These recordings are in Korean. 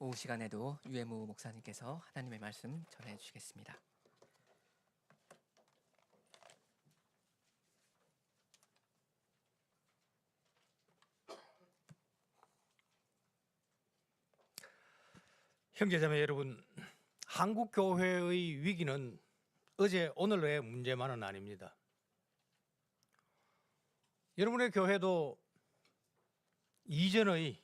오후 시간에도 유해무 목사님께서 하나님의 말씀 전해 주시겠습니다. 형제자매 여러분, 한국 교회의 위기는 어제 오늘의 문제만은 아닙니다. 여러분의 교회도 이전의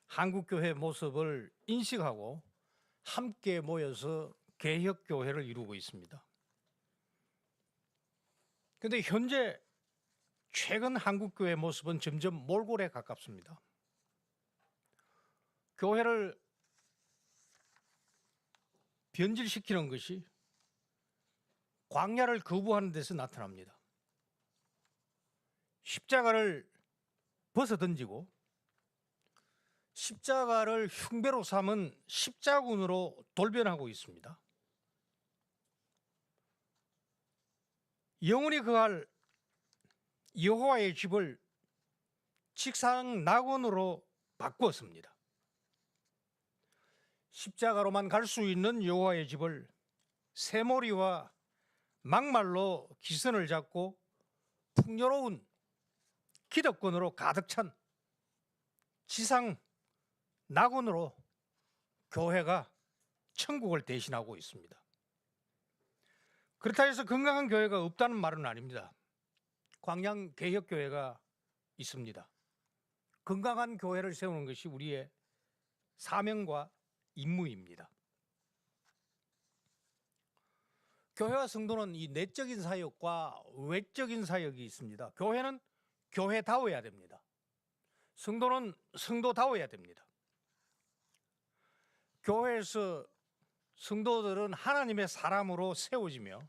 한국 교회 모습을 인식하고 함께 모여서 개혁 교회를 이루고 있습니다. 그런데 현재 최근 한국 교회 모습은 점점 몰골에 가깝습니다. 교회를 변질시키는 것이 광야를 거부하는 데서 나타납니다. 십자가를 벗어 던지고 십자가를 흉배로 삼은 십자군으로 돌변하고 있습니다. 영원히 거할 여호와의 집을 직상 낙원으로 바꾸었습니다. 십자가로만 갈 수 있는 여호와의 집을 새모리와 막말로 기선을 잡고 풍요로운 기득권으로 가득 찬 지상 낙원으로 교회가 천국을 대신하고 있습니다. 그렇다 해서 건강한 교회가 없다는 말은 아닙니다. 광양개혁교회가 있습니다. 건강한 교회를 세우는 것이 우리의 사명과 임무입니다. 교회와 성도는 이 내적인 사역과 외적인 사역이 있습니다. 교회는 교회다워야 됩니다. 성도는 성도다워야 됩니다. 교회에서 성도들은 하나님의 사람으로 세워지며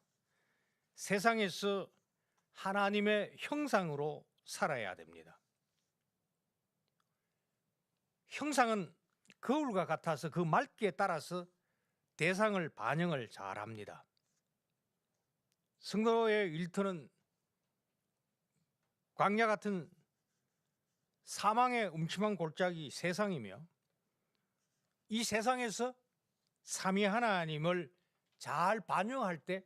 세상에서 하나님의 형상으로 살아야 됩니다. 형상은 거울과 같아서 그 맑기에 따라서 대상을 반영을 잘합니다. 성도의 일터는 광야 같은 사망의 음침한 골짜기 세상이며 이 세상에서 삼위 하나님을 잘 반영할 때,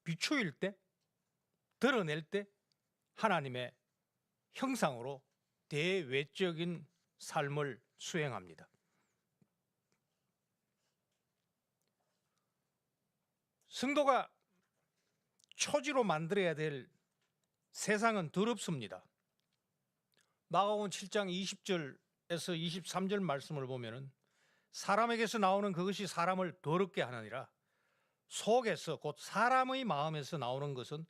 비추일 때, 드러낼 때 하나님의 형상으로 대외적인 삶을 수행합니다. 성도가 초지로 만들어야 될 세상은 더럽습니다. 마가복음 7장 20절에서 23절 말씀을 보면은 사람에게서 나오는 그것이 사람을 더럽게 하느니라. 속에서 곧 사람의 마음에서 나오는 것은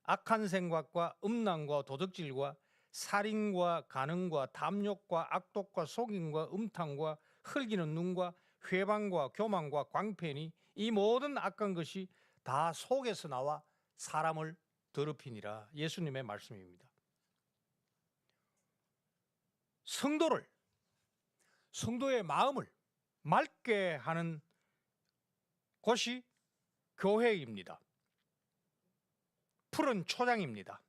악한 생각과 음란과 도둑질과 살인과 간음과 탐욕과 악독과 속임과 음탕과 흘기는 눈과 회방과 교만과 광패니 이 모든 악한 것이 다 속에서 나와 사람을 더럽히니라. 예수님의 말씀입니다. 성도의 마음을 맑게 하는 곳이 교회입니다. 푸른 초장입니다.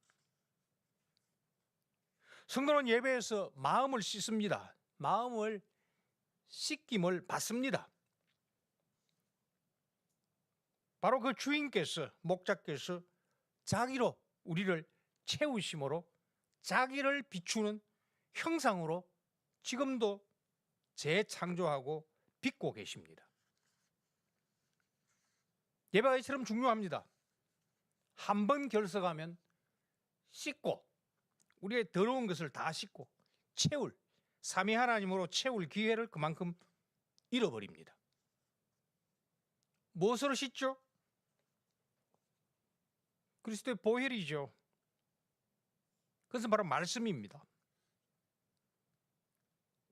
성도는 예배에서 마음을 씻습니다. 마음을 씻김을 받습니다. 바로 그 주인께서, 목자께서 자기로 우리를 채우심으로 자기를 비추는 형상으로 지금도 재창조하고 빚고 계십니다. 예배가 이처럼 중요합니다. 한 번 결석하면 씻고 우리의 더러운 것을 다 씻고 채울, 삼위 하나님으로 채울 기회를 그만큼 잃어버립니다. 무엇으로 씻죠? 그리스도의 보혈이죠. 그것은 바로 말씀입니다.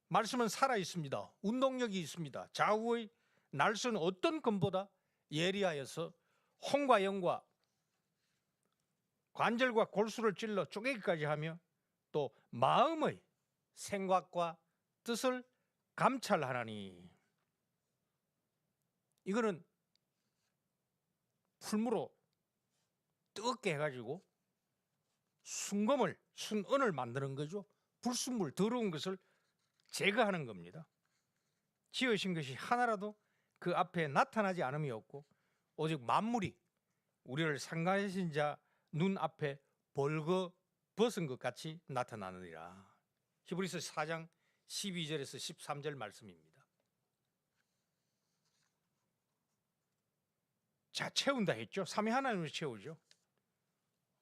말씀은 살아있습니다. 운동력이 있습니다. 좌우의 날선 어떤 검보다 예리하여서 혼과 영과 관절과 골수를 찔러 쪼개기까지 하며 또 마음의 생각과 뜻을 감찰하나니. 이거는 풀무로 뜨겁게 해가지고 순금을 만드는 거죠. 불순물, 더러운 것을 제거하는 겁니다. 지으신 것이 하나라도 그 앞에 나타나지 않음이 없고 오직 만물이 우리를 상가하신 자 눈앞에 벌거 벗은 것 같이 나타나느니라. 히브리서 4장 12절에서 13절 말씀입니다. 자, 채운다 했죠. 삼위 하나님으로 채우죠.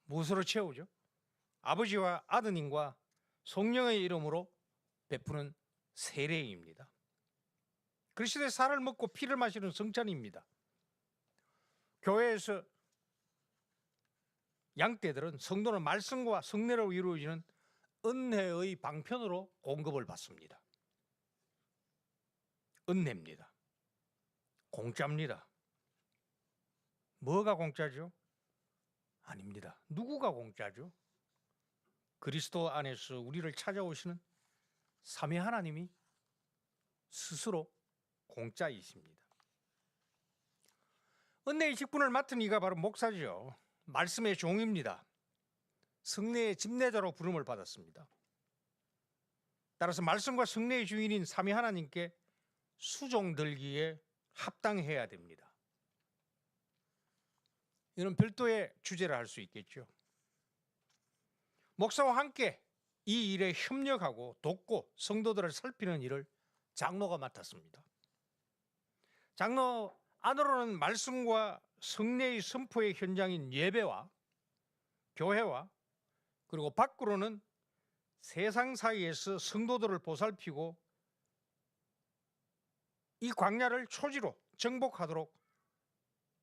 무엇으로 채우죠? 아버지와 아드님과 성령의 이름으로 베푸는 세례입니다. 그리스도의 살을 먹고 피를 마시는 성찬입니다. 교회에서 양떼들은 성도는 말씀과 성례로 이루어지는 은혜의 방편으로 공급을 받습니다. 은혜입니다. 공짜입니다. 뭐가 공짜죠? 아닙니다. 누구가 공짜죠? 그리스도 안에서 우리를 찾아오시는 삼위 하나님이 스스로 공짜이십니다. 은혜의 직분을 맡은 이가 바로 목사죠. 말씀의 종입니다. 성례의 집례자로 부름을 받았습니다. 따라서 말씀과 성례의 주인인 삼위 하나님께 수종들기에 합당해야 됩니다. 이는 별도의 주제를 할 수 있겠죠. 목사와 함께 이 일에 협력하고 돕고 성도들을 살피는 일을 장로가 맡았습니다. 장로 안으로는 말씀과 성례의 선포의 현장인 예배와 교회와 그리고 밖으로는 세상 사이에서 성도들을 보살피고 이 광야를 초지로 정복하도록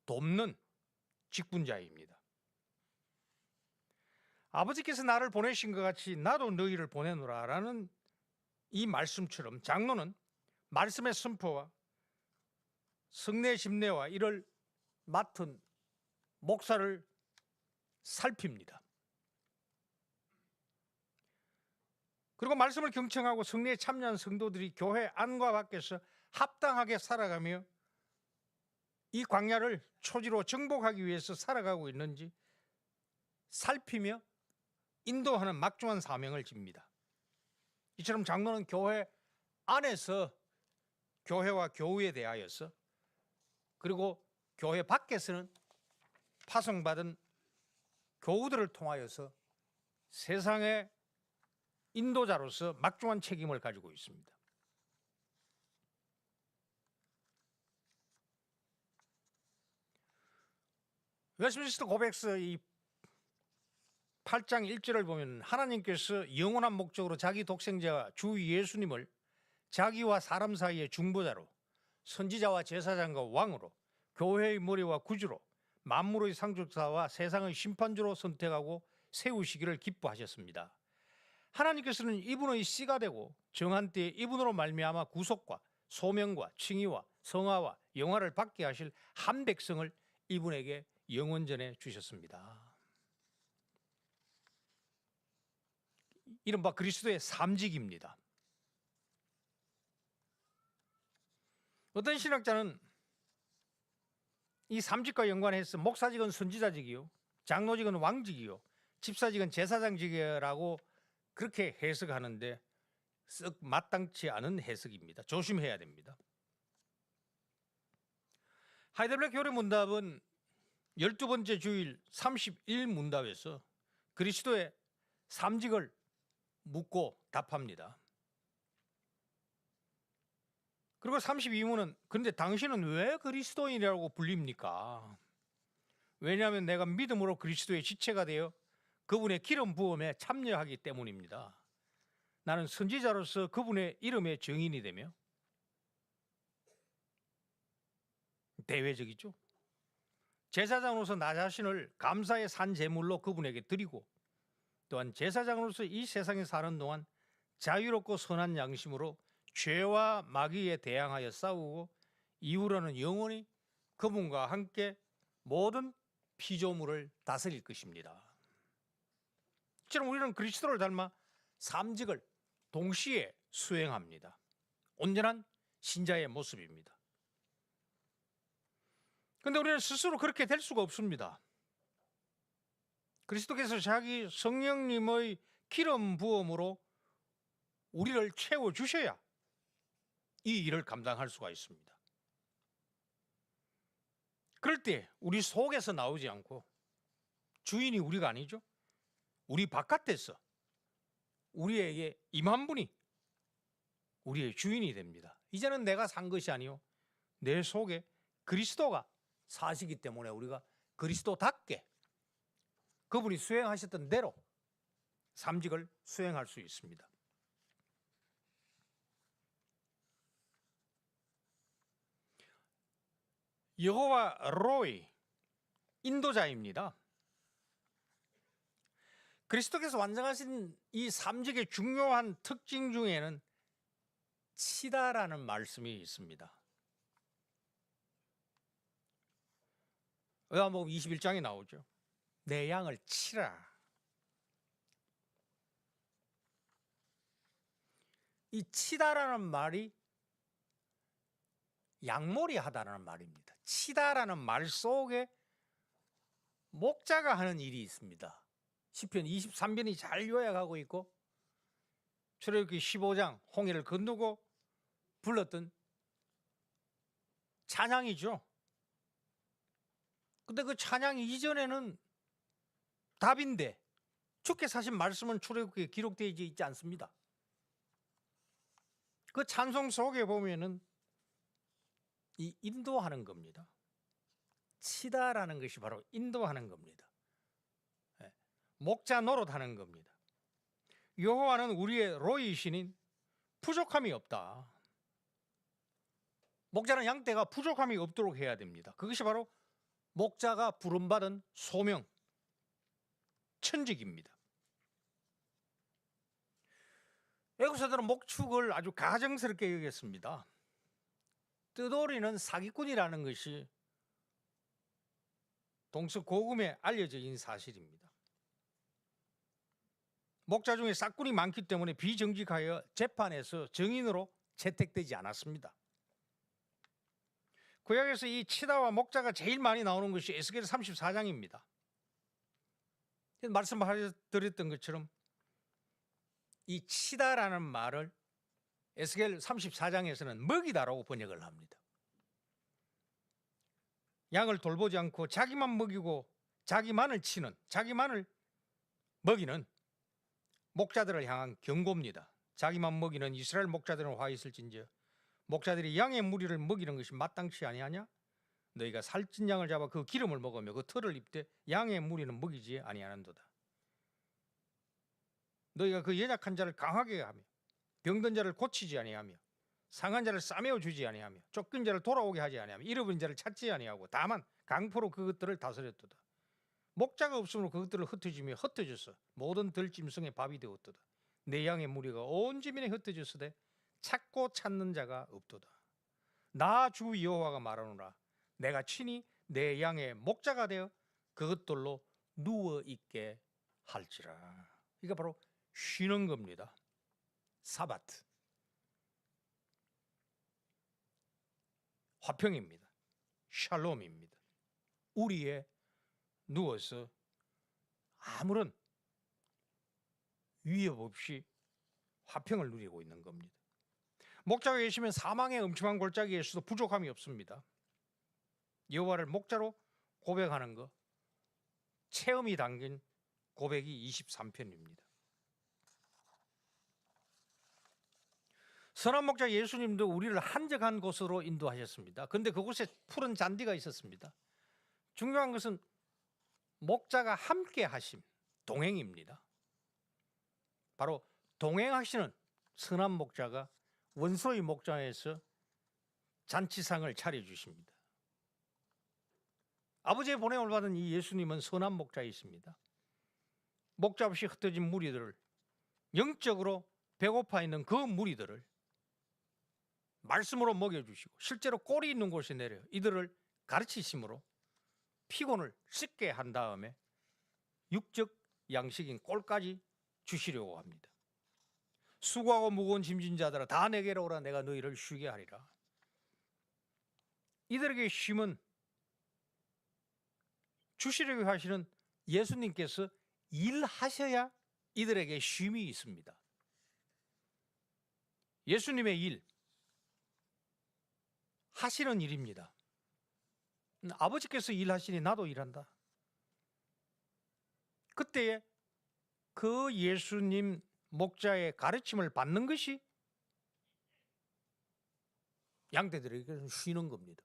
돕는 직분자입니다. 아버지께서 나를 보내신 것 같이 나도 너희를 보내노라 라는 이 말씀처럼 장로는 말씀의 선포와 성례 집례와 이를 맡은 목사를 살핍니다. 그리고 말씀을 경청하고 성례에 참여한 성도들이 교회 안과 밖에서 합당하게 살아가며 이 광야를 초지로 정복하기 위해서 살아가고 있는지 살피며 인도하는 막중한 사명을 집니다. 이처럼 장로는 교회 안에서 교회와 교우에 대하여서 그리고 교회 밖에서는 파송받은 교우들을 통하여서 세상의 인도자로서 막중한 책임을 가지고 있습니다. 웨스트민스터 고백서 이 8장 1절을 보면 하나님께서 영원한 목적으로 자기 독생자 주 예수님을 자기와 사람 사이의 중보자로 선지자와 제사장과 왕으로 교회의 머리와 구주로 만물의 상속자와 세상의 심판주로 선택하고 세우시기를 기뻐하셨습니다. 하나님께서는 이분의 씨가 되고 정한 때에 이분으로 말미암아 구속과 소명과 칭의와 성화와 영화를 받게 하실 한 백성을 이분에게 영원전에 주셨습니다. 이른바 그리스도의 삼직입니다. 어떤 신학자는 이 삼직과 연관해서 목사직은 선지자직이요, 장로직은 왕직이요, 집사직은 제사장직이라고 그렇게 해석하는데 썩 마땅치 않은 해석입니다. 조심해야 됩니다. 하이델베르크 교리 문답은 12번째 주일 31문답에서 그리스도의 삼직을 묻고 답합니다. 그리고 32문은 그런데 당신은 왜 그리스도인이라고 불립니까? 왜냐하면 내가 믿음으로 그리스도의 지체가 되어 그분의 기름 부음에 참여하기 때문입니다. 나는 선지자로서 그분의 이름의 증인이 되며 대외적이죠. 제사장으로서 나 자신을 감사의 산 제물로 그분에게 드리고 또한 제사장으로서 이 세상에 사는 동안 자유롭고 선한 양심으로 죄와 마귀에 대항하여 싸우고 이후로는 영원히 그분과 함께 모든 피조물을 다스릴 것입니다. 이처럼 우리는 그리스도를 닮아 삼직을 동시에 수행합니다. 온전한 신자의 모습입니다. 그런데 우리는 스스로 그렇게 될 수가 없습니다. 그리스도께서 자기 성령님의 기름 부음으로 우리를 채워주셔야 이 일을 감당할 수가 있습니다. 그럴 때 우리 속에서 나오지 않고 주인이 우리가 아니죠. 우리 바깥에서 우리에게 임한 분이 우리의 주인이 됩니다. 이제는 내가 산 것이 아니요 내 속에 그리스도가 사시기 때문에 우리가 그리스도답게 그분이 수행하셨던 대로 삼직을 수행할 수 있습니다. 여호와 로이, 인도자입니다. 그리스도께서 완성하신 이 삼직의 중요한 특징 중에는 치다라는 말씀이 있습니다. 요한복음 21장에 나오죠. 내 양을 치라. 이 치다라는 말이 양몰이 하다라는 말입니다. 치다라는 말 속에 목자가 하는 일이 있습니다. 시편 23편이 잘 요약하고 있고 출애굽기 15장 홍해를 건너고 불렀던 찬양이죠. 근데 그 찬양 이전에는 답인데 주께서 하신 말씀은 출애굽기에 기록되어 있지 않습니다. 그 찬송 속에 보면은 이 인도하는 겁니다. 치다라는 것이 바로 인도하는 겁니다. 목자 노릇하는 겁니다. 여호와는 우리의 로이신인 부족함이 없다. 목자는 양떼가 부족함이 없도록 해야 됩니다. 그것이 바로 목자가 부름받은 소명, 천직입니다. 애국사들은 목축을 아주 가정스럽게 여겼습니다. 뜨돌이는 사기꾼이라는 것이 동서고금에 알려져 있는 사실입니다. 목자 중에 싹꾼이 많기 때문에 비정직하여 재판에서 증인으로 채택되지 않았습니다. 구약에서 이 치다와 목자가 제일 많이 나오는 것이 에스겔 34장입니다. 말씀드렸던 것처럼 이 치다라는 말을 에스겔 34장에서는 먹이다라고 번역을 합니다. 양을 돌보지 않고 자기만 먹이고 자기만을 치는, 자기만을 먹이는 목자들을 향한 경고입니다. 자기만 먹이는 이스라엘 목자들은 화 있을진저 목자들이 양의 무리를 먹이는 것이 마땅치 아니하냐? 너희가 살찐 양을 잡아 그 기름을 먹으며 그 털을 입되 양의 무리는 먹이지 아니하는도다. 너희가 그 연약한 자를 강하게 하며 병든 자를 고치지 아니하며 상한 자를 싸매어 주지 아니하며 쫓긴 자를 돌아오게 하지 아니하며 잃어버린 자를 찾지 아니하고 다만 강포로 그것들을 다스렸도다. 목자가 없으므로 그것들을 흩어지며 흩어져서 모든 들짐승의 밥이 되었도다. 내 양의 무리가 온 지면에 흩어졌으되 찾고 찾는 자가 없도다. 나 주 여호와가 말하노라. 내가 친히 내 양의 목자가 되어 그것들로 누워 있게 할지라. 이게 바로 쉬는 겁니다. 사바트. 화평입니다. 샬롬입니다. 우리에 누워서 아무런 위협 없이 화평을 누리고 있는 겁니다. 목자가 계시면 사망의 음침한 골짜기에서도 부족함이 없습니다. 여호와를 목자로 고백하는 것, 체험이 담긴 고백이 23편입니다. 선한 목자 예수님도 우리를 한적한 곳으로 인도하셨습니다. 그런데 그곳에 푸른 잔디가 있었습니다. 중요한 것은 목자가 함께 하심, 동행입니다. 바로 동행하시는 선한 목자가 원소의 목장에서 잔치상을 차려주십니다. 아버지의 보냄을 받은 이 예수님은 선한 목자이십니다. 목자 없이 흩어진 무리들을, 영적으로 배고파 있는 그 무리들을 말씀으로 먹여주시고 실제로 꼴이 있는 곳에 내려 이들을 가르치심으로 피곤을 씻게 한 다음에 육적 양식인 꼴까지 주시려고 합니다. 수고하고 무거운 짐진 자들아 다 내게로 오라. 내가 너희를 쉬게 하리라. 이들에게 쉼은 주시려고 하시는 예수님께서 일하셔야 이들에게 쉼이 있습니다. 예수님의 일, 하시는 일입니다. 아버지께서 일하시니 나도 일한다. 그때에 그 예수님 목자의 가르침을 받는 것이 양떼들에게 쉬는 겁니다.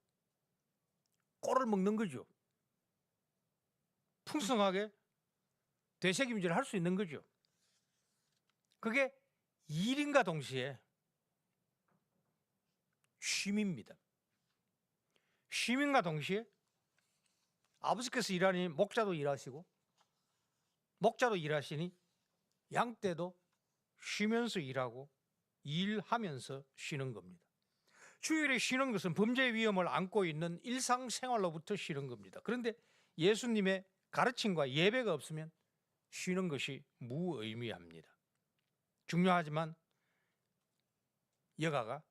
꼴을 먹는 거죠. 풍성하게 되새김질을 할 수 있는 거죠. 그게 일인과 동시에 쉼입니다. 쉼인과 동시에 아버지께서 일하니 목자도 일하시고 목자도 일하시니 양떼도 쉬면서 일하고 일하면서 쉬는 겁니다. 주일에 쉬는 것은 범죄의 위험을 안고 있는 일상생활로부터 쉬는 겁니다. 그런데 예수님의 가르침과 예배가 없으면 쉬는 것이 무의미합니다. 중요하지만 여가가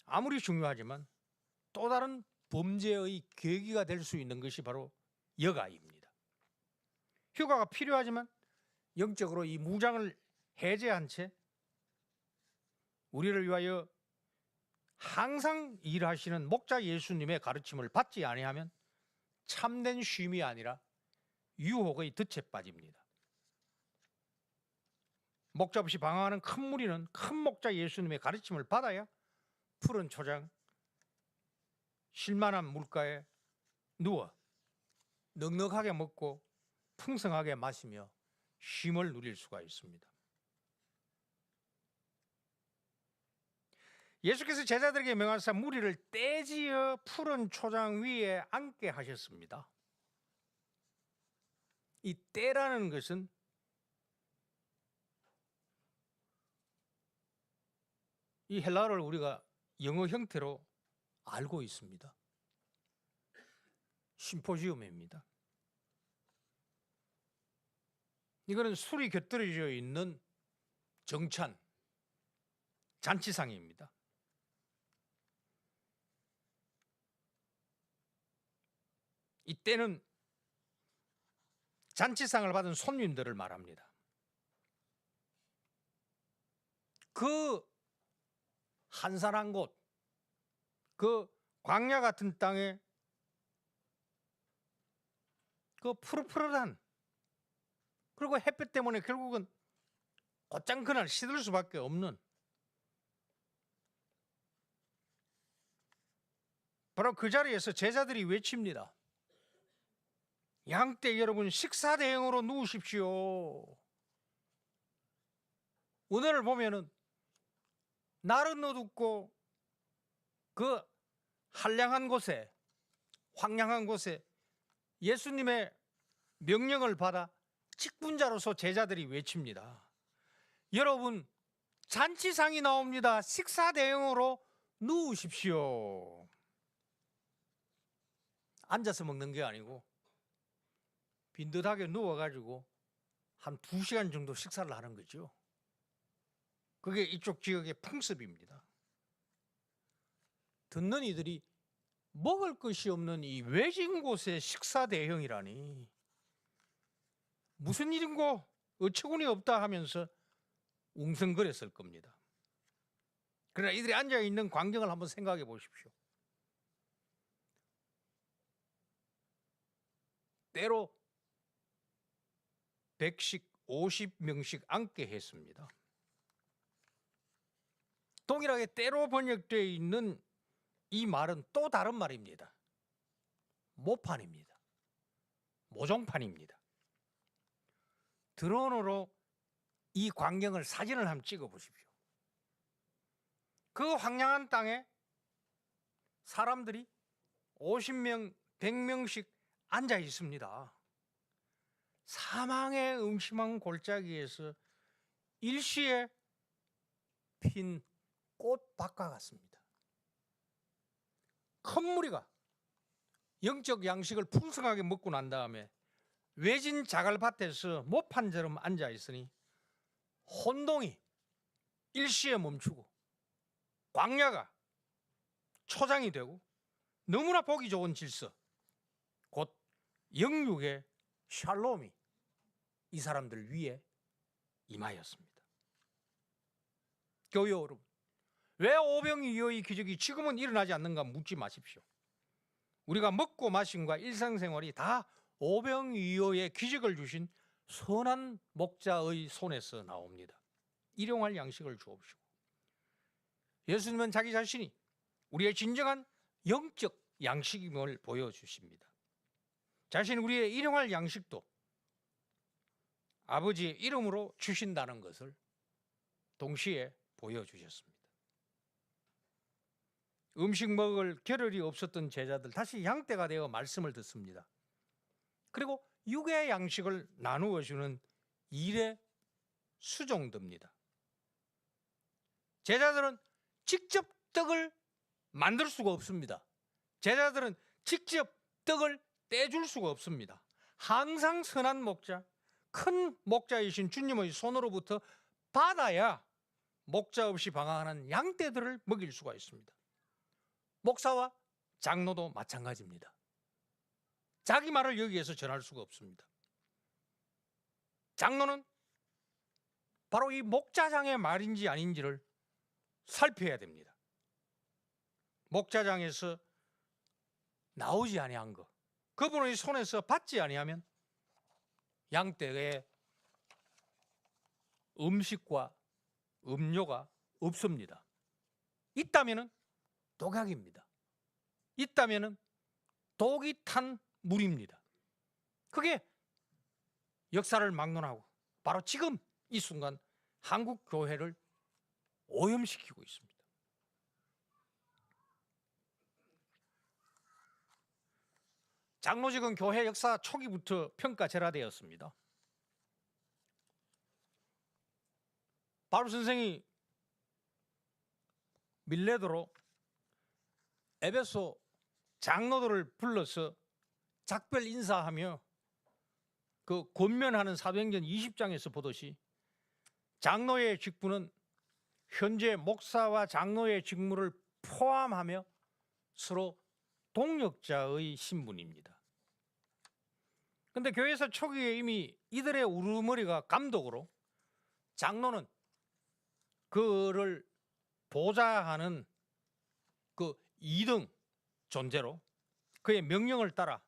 아무리 중요하지만 또 다른 범죄의 계기가 될 수 있는 것이 바로 여가입니다. 휴가가 필요하지만 영적으로 이 무장을 해제한 채 우리를 위하여 항상 일하시는 목자 예수님의 가르침을 받지 아니하면 참된 쉼이 아니라 유혹의 덫에 빠집니다. 목자 없이 방황하는 큰 무리는 큰 목자 예수님의 가르침을 받아야 푸른 초장, 쉴만한 물가에 누워 넉넉하게 먹고 풍성하게 마시며 쉼을 누릴 수가 있습니다. 예수께서 제자들에게 명하사 무리를 떼지어 푸른 초장 위에 앉게 하셨습니다. 이 떼라는 것은 이 헬라어를 우리가 영어 형태로 알고 있습니다. 심포지움입니다. 이거는 술이 곁들여져 있는 정찬, 잔치상입니다. 이때는 잔치상을 받은 손님들을 말합니다. 그 한산한 곳, 그 광야 같은 땅에 그 푸릇푸릇한, 그리고 햇볕 때문에 결국은 곧장 그날 시들 수밖에 없는 바로 그 자리에서 제자들이 외칩니다. 양떼 여러분, 식사 대행으로 누우십시오. 오늘을 보면은 날은 어둡고 그 한량한 곳에, 황량한 곳에 예수님의 명령을 받아 직분자로서 제자들이 외칩니다. 여러분, 잔치상이 나옵니다. 식사 대행으로 누우십시오. 앉아서 먹는 게 아니고 빈듯하게 누워가지고 한 2시간 정도 식사를 하는 거죠. 그게 이쪽 지역의 풍습입니다. 듣는 이들이 먹을 것이 없는 이 외진 곳에 식사 대행이라니 무슨 일인고 어처구니 없다 하면서 웅성거렸을 겁니다. 그러나 이들이 앉아있는 광경을 한번 생각해 보십시오. 때로 100씩 50명씩 앉게 했습니다. 동일하게 때로 번역되어 있는 이 말은 또 다른 말입니다. 모판입니다. 모종판입니다. 드론으로 이 광경을 사진을 한번 찍어 보십시오. 그 황량한 땅에 사람들이 50명, 100명씩 앉아 있습니다. 사망의 음침한 골짜기에서 일시에 핀 꽃밭과 같습니다. 큰 무리가 영적 양식을 풍성하게 먹고 난 다음에 외진 자갈밭에서 모판처럼 앉아 있으니 혼동이 일시에 멈추고 광야가 초장이 되고 너무나 보기 좋은 질서, 곧 영육의 샬롬이 이 사람들 위에 임하였습니다. 교회 여러분, 왜 오병이어의 기적이 지금은 일어나지 않는가 묻지 마십시오. 우리가 먹고 마심과 일상생활이 다 오병이어의 기적을 주신 선한 목자의 손에서 나옵니다. 일용할 양식을 주옵시고. 예수님은 자기 자신이 우리의 진정한 영적 양식임을 보여주십니다. 자신 우리의 일용할 양식도 아버지의 이름으로 주신다는 것을 동시에 보여주셨습니다. 음식 먹을 겨를이 없었던 제자들 다시 양떼가 되어 말씀을 듣습니다. 그리고 육의 양식을 나누어 주는 일의 수종듭니다. 제자들은 직접 떡을 만들 수가 없습니다. 제자들은 직접 떡을 떼줄 수가 없습니다. 항상 선한 목자, 큰 목자이신 주님의 손으로부터 받아야 목자 없이 방황하는 양떼들을 먹일 수가 있습니다. 목사와 장로도 마찬가지입니다. 자기 말을 여기에서 전할 수가 없습니다. 장로는 바로 이 목자장의 말인지 아닌지를 살펴야 됩니다. 목자장에서 나오지 아니한 것, 그분의 손에서 받지 아니하면 양떼의 음식과 음료가 없습니다. 있다면은 독약입니다. 있다면은 독이 탄 물입니다. 그게 역사를 막론하고 바로 지금 이 순간 한국 교회를 오염시키고 있습니다. 장로직은 교회 역사 초기부터 평가절하되었습니다. 바울 선생이 밀레도로 에베소 장로들을 불러서 작별 인사하며 그 권면하는 사도행전 20장에서 보듯이 장로의 직분은 현재 목사와 장로의 직무를 포함하며 서로 동력자의 신분입니다. 그런데 교회에서 초기에 이미 이들의 우르머리가 감독으로 장로는 그를 보좌하는 그 2등 존재로 그의 명령을 따라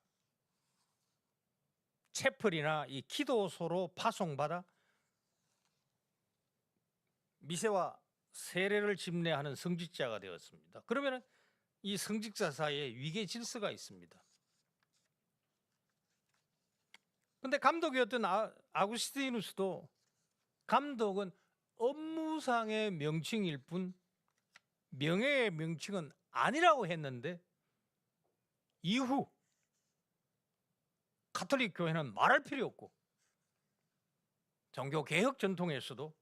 채플이나 이 기도소로 파송받아 미세와 세례를 집례하는 성직자가 되었습니다. 그러면 이 성직자 사이에 위계 질서가 있습니다. 그런데 감독이었던 아구스티누스도 감독은 업무상의 명칭일 뿐 명예의 명칭은 아니라고 했는데 이후 가톨릭 교회는 말할 필요 없고 종교개혁 전통에서도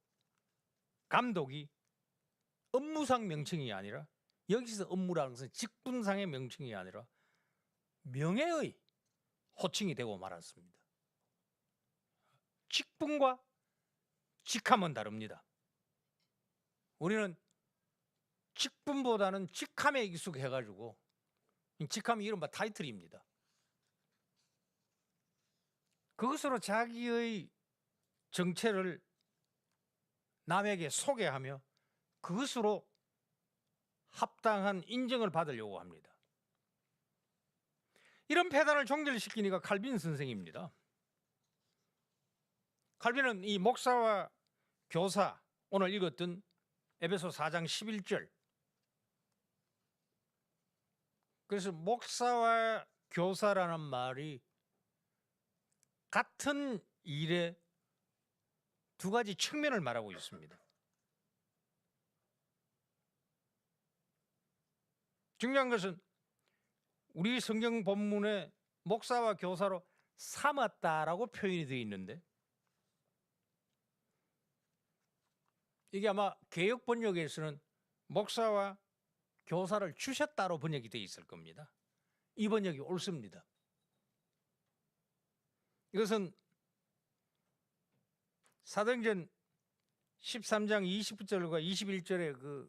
감독이 업무상 명칭이 아니라 여기서 업무라는 것은 직분상의 명칭이 아니라 명예의 호칭이 되고 말았습니다. 직분과 직함은 다릅니다. 우리는 직분보다는 직함에 익숙해가지고 직함이 이른바 타이틀입니다. 그것으로 자기의 정체를 남에게 소개하며 그것으로 합당한 인정을 받으려고 합니다. 이런 폐단을 종결시키니까 칼빈 선생입니다. 칼빈은 이 목사와 교사, 오늘 읽었던 에베소 4장 11절, 그래서 목사와 교사라는 말이 같은 일의 두 가지 측면을 말하고 있습니다. 중요한 것은 우리 성경 본문에 목사와 교사로 삼았다라고 표현이 되어 있는데 이게 아마 개역 번역에서는 목사와 교사를 주셨다로 번역이 되어 있을 겁니다. 이 번역이 옳습니다. 이것은 사도행전 13장 20절과 21절에 그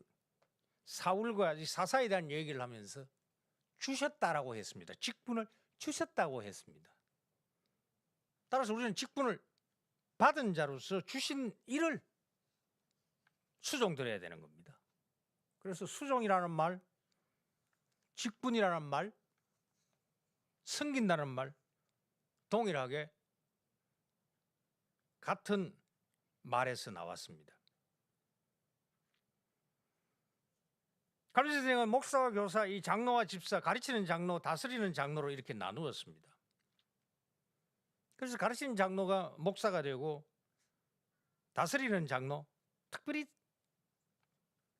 사울과 사사에 대한 얘기를 하면서 주셨다라고 했습니다. 직분을 주셨다고 했습니다. 따라서 우리는 직분을 받은 자로서 주신 일을 수종드려야 되는 겁니다. 그래서 수종이라는 말, 직분이라는 말, 섬긴다는 말 동일하게 같은 말에서 나왔습니다. 갈비 선생은 목사와 교사, 이 장로와 집사, 가르치는 장로, 다스리는 장로로 이렇게 나누었습니다. 그래서 가르치는 장로가 목사가 되고 다스리는 장로, 특별히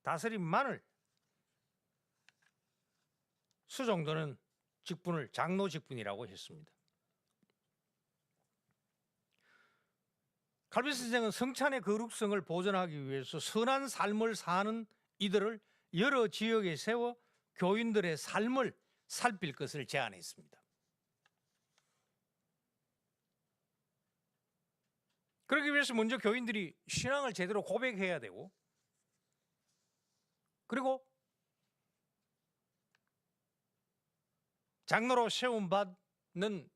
다스림만을 수종도는 직분을 장로 직분이라고 했습니다. 갈비 선생은 성찬의 거룩성을 보존하기 위해서 선한 삶을 사는 이들을 여러 지역에 세워 교인들의 삶을 살필 것을 제안했습니다. 그러기 위해서 먼저 교인들이 신앙을 제대로 고백해야 되고, 그리고 장로로 세움받는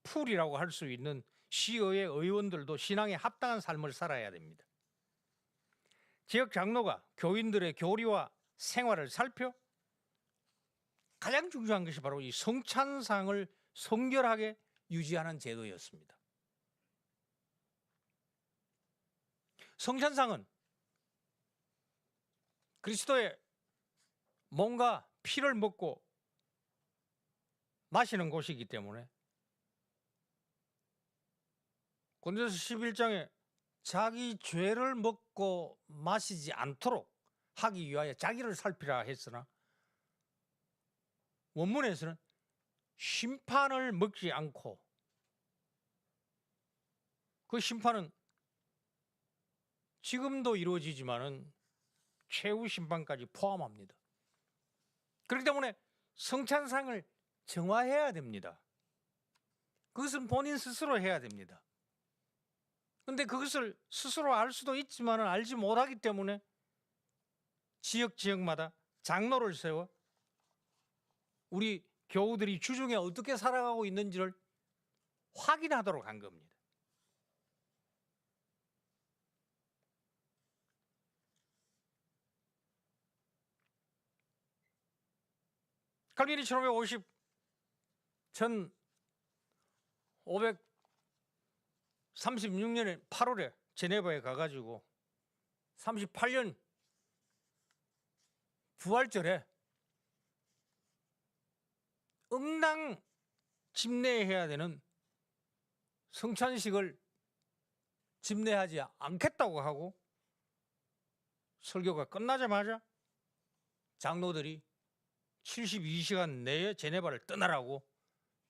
풀이라고 할 수 있는 시의회 의원들도 신앙에 합당한 삶을 살아야 됩니다. 지역 장로가 교인들의 교리와 생활을 살펴 가장 중요한 것이 바로 이 성찬상을 성결하게 유지하는 제도였습니다. 성찬상은 그리스도의 몸과 피를 먹고 마시는 곳이기 때문에 고린도서 11장에 자기 죄를 먹고 마시지 않도록 하기 위하여 자기를 살피라 했으나 원문에서는 심판을 먹지 않고, 그 심판은 지금도 이루어지지만은 최후 심판까지 포함합니다. 그렇기 때문에 성찬상을 정화해야 됩니다. 그것은 본인 스스로 해야 됩니다. 그런데 그것을 스스로 알 수도 있지만 알지 못하기 때문에 지역마다 장로를 세워 우리 교우들이 주중에 어떻게 살아가고 있는지를 확인하도록 한 겁니다. 칼빈이 1536년에 8월에 제네바에 가가지고 38년 부활절에 응당 집례해야 되는 성찬식을 집례하지 않겠다고 하고 설교가 끝나자마자 장로들이 72시간 내에 제네바를 떠나라고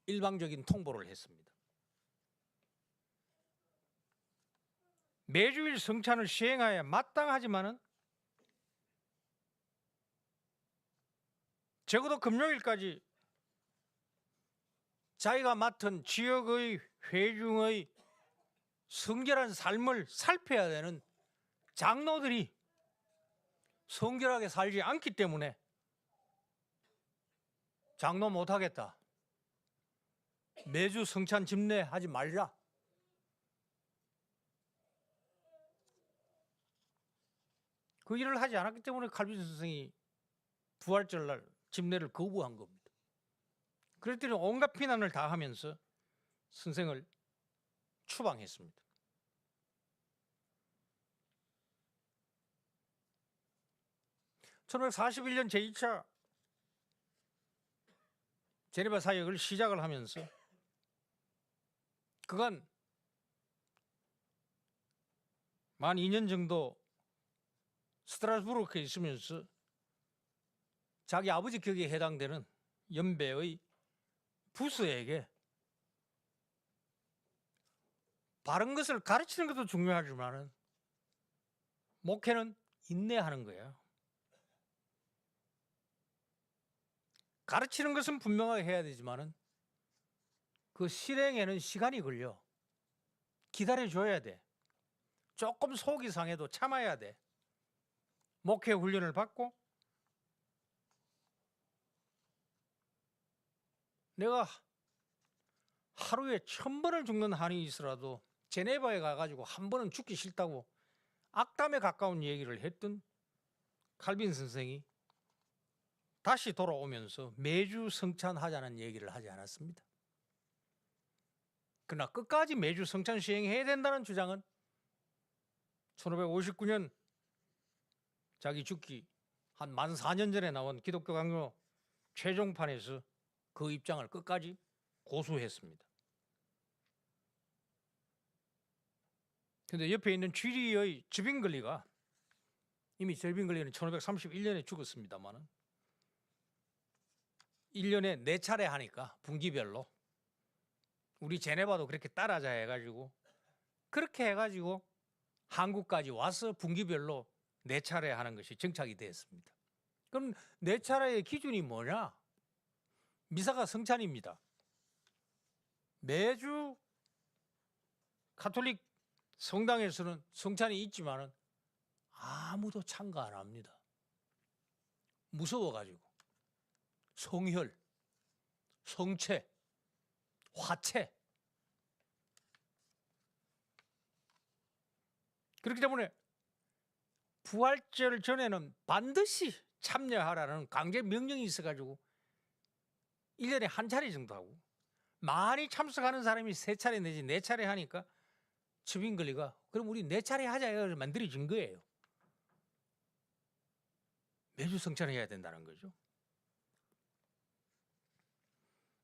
일방적인 통보를 했습니다. 매주일 성찬을 시행하여 마땅하지만은 적어도 금요일까지 자기가 맡은 지역의 회중의 성결한 삶을 살펴야 되는 장로들이 성결하게 살지 않기 때문에 장로 못하겠다, 매주 성찬 집례하지 말자, 그 일을 하지 않았기 때문에 칼빈 선생이 부활절날 집례를 거부한 겁니다. 그랬더니 온갖 비난을 다 하면서 선생을 추방했습니다. (1941년) 제2차 제네바 사역을 시작을 하면서 그간 만 2년 정도 스트라스부르크에 있으면서 자기 아버지 격에 해당되는 연배의 부수에게 바른 것을 가르치는 것도 중요하지만 목회는 인내하는 거예요. 가르치는 것은 분명하게 해야 되지만 그 실행에는 시간이 걸려. 기다려줘야 돼. 조금 속이 상해도 참아야 돼. 목회 훈련을 받고 내가 하루에 1000번을 죽는 한이 있어라도 제네바에 가가지고 한 번은 죽기 싫다고 악담에 가까운 얘기를 했던 칼빈 선생이 다시 돌아오면서 매주 성찬하자는 얘기를 하지 않았습니다. 그러나 끝까지 매주 성찬 시행해야 된다는 주장은 1559년 자기 죽기 한 14,000년 전에 나온 기독교 강요 최종판에서 그 입장을 끝까지 고수했습니다. 그런데 옆에 있는 취리의 즈빙글리가 이미 즈빙글리는 1531년에 죽었습니다만은 1년에 4차례 하니까 분기별로 우리 제네바도 그렇게 따라자 해가지고 그렇게 해가지고 한국까지 와서 분기별로 4차례 하는 것이 정착이 되었습니다. 그럼 4차례의 기준이 뭐냐? 미사가 성찬입니다. 매주 가톨릭 성당에서는 성찬이 있지만은 아무도 참가 안 합니다. 무서워가지고 성혈, 성체, 화채. 그렇기 때문에 부활절 전에는 반드시 참여하라는 강제 명령이 있어가지고 1년에 한 차례 정도 하고 많이 참석하는 사람이 3차례 내지 4차례 하니까 즈빙글리가 그럼 우리 4차례 하자를 만들어진 거예요. 매주 성찬을 해야 된다는 거죠.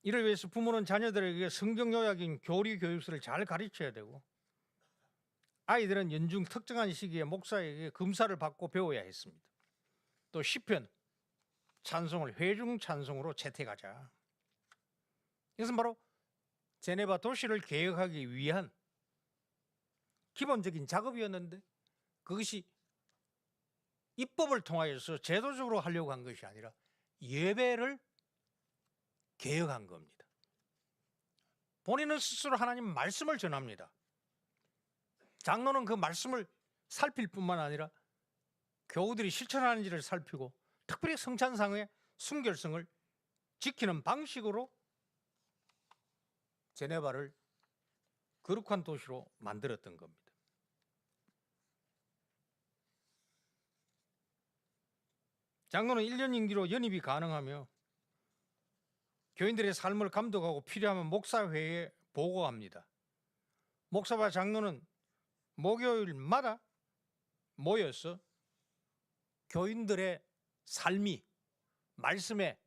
이를 위해서 부모는 자녀들에게 성경 요약인 교리 교육서를 잘 가르쳐야 되고 아이들은 연중 특정한 시기에 목사에게 금사를 받고 배워야 했습니다. 또 시편, 찬송을 회중 찬송으로 채택하자. 이것은 바로 제네바 도시를 개혁하기 위한 기본적인 작업이었는데 그것이 입법을 통하여서 제도적으로 하려고 한 것이 아니라 예배를 개혁한 겁니다. 본인은 스스로 하나님 말씀을 전합니다. 장로는 그 말씀을 살필 뿐만 아니라 교우들이 실천하는지를 살피고 특별히 성찬상의 순결성을 지키는 방식으로 제네바를 거룩한 도시로 만들었던 겁니다. 장로는 1년 임기로 연임이 가능하며 교인들의 삶을 감독하고 필요하면 목사회에 보고합니다. 목사와 장로는 목요일마다 모여서 교인들의 삶이 말씀에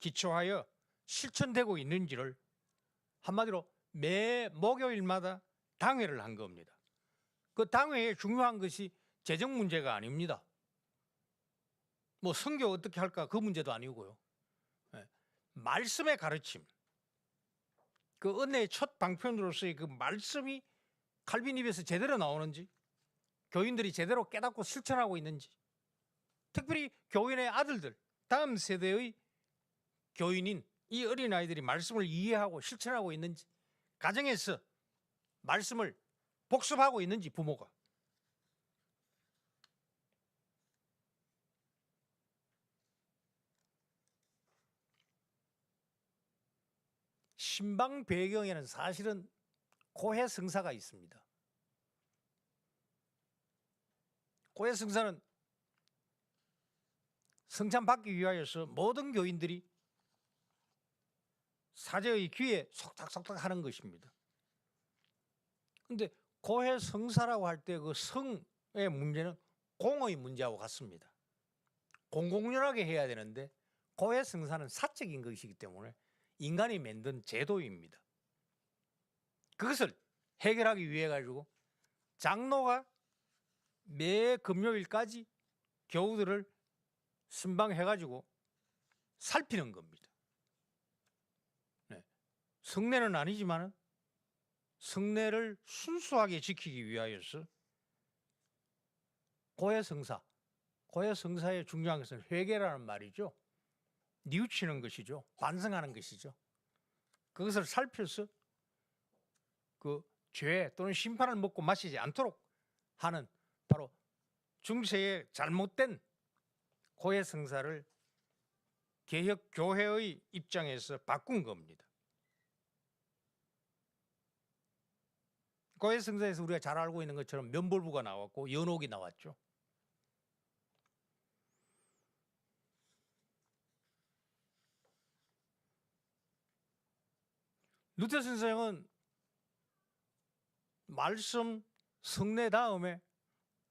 기초하여 실천되고 있는지를 한마디로 매 목요일마다 당회를 한 겁니다. 그 당회에 중요한 것이 재정 문제가 아닙니다. 뭐 선교 어떻게 할까 그 문제도 아니고요. 말씀의 가르침, 그 은혜의 첫 방편으로서의 그 말씀이 칼빈 입에서 제대로 나오는지, 교인들이 제대로 깨닫고 실천하고 있는지, 특별히 교인의 아들들, 다음 세대의 교인인 이 어린아이들이 말씀을 이해하고 실천하고 있는지, 가정에서 말씀을 복습하고 있는지 부모가. 신방 배경에는 사실은 고해성사가 있습니다. 고해성사는 성찬 받기 위하여서 모든 교인들이 사제의 귀에 속닥속닥 하는 것입니다. 그런데 고해성사라고 할 때 그 성의 문제는 공의 문제하고 같습니다. 공공연하게 해야 되는데 고해성사는 사적인 것이기 때문에 인간이 만든 제도입니다. 그것을 해결하기 위해 가지고 장로가 매 금요일까지 교우들을 순방해가지고 살피는 겁니다. 네. 성례는 아니지만 성례를 순수하게 지키기 위하여서 고해성사의 중요한 것은 회개라는 말이죠. 뉘우치는 것이죠. 반성하는 것이죠. 그것을 살펴서 그 죄 또는 심판을 먹고 마시지 않도록 하는 바로 중세의 잘못된 고해성사를 개혁교회의 입장에서 바꾼 겁니다. 고해성사에서 우리가 잘 알고 있는 것처럼 면벌부가 나왔고 연옥이 나왔죠. 루테 선생은 말씀 성례 다음에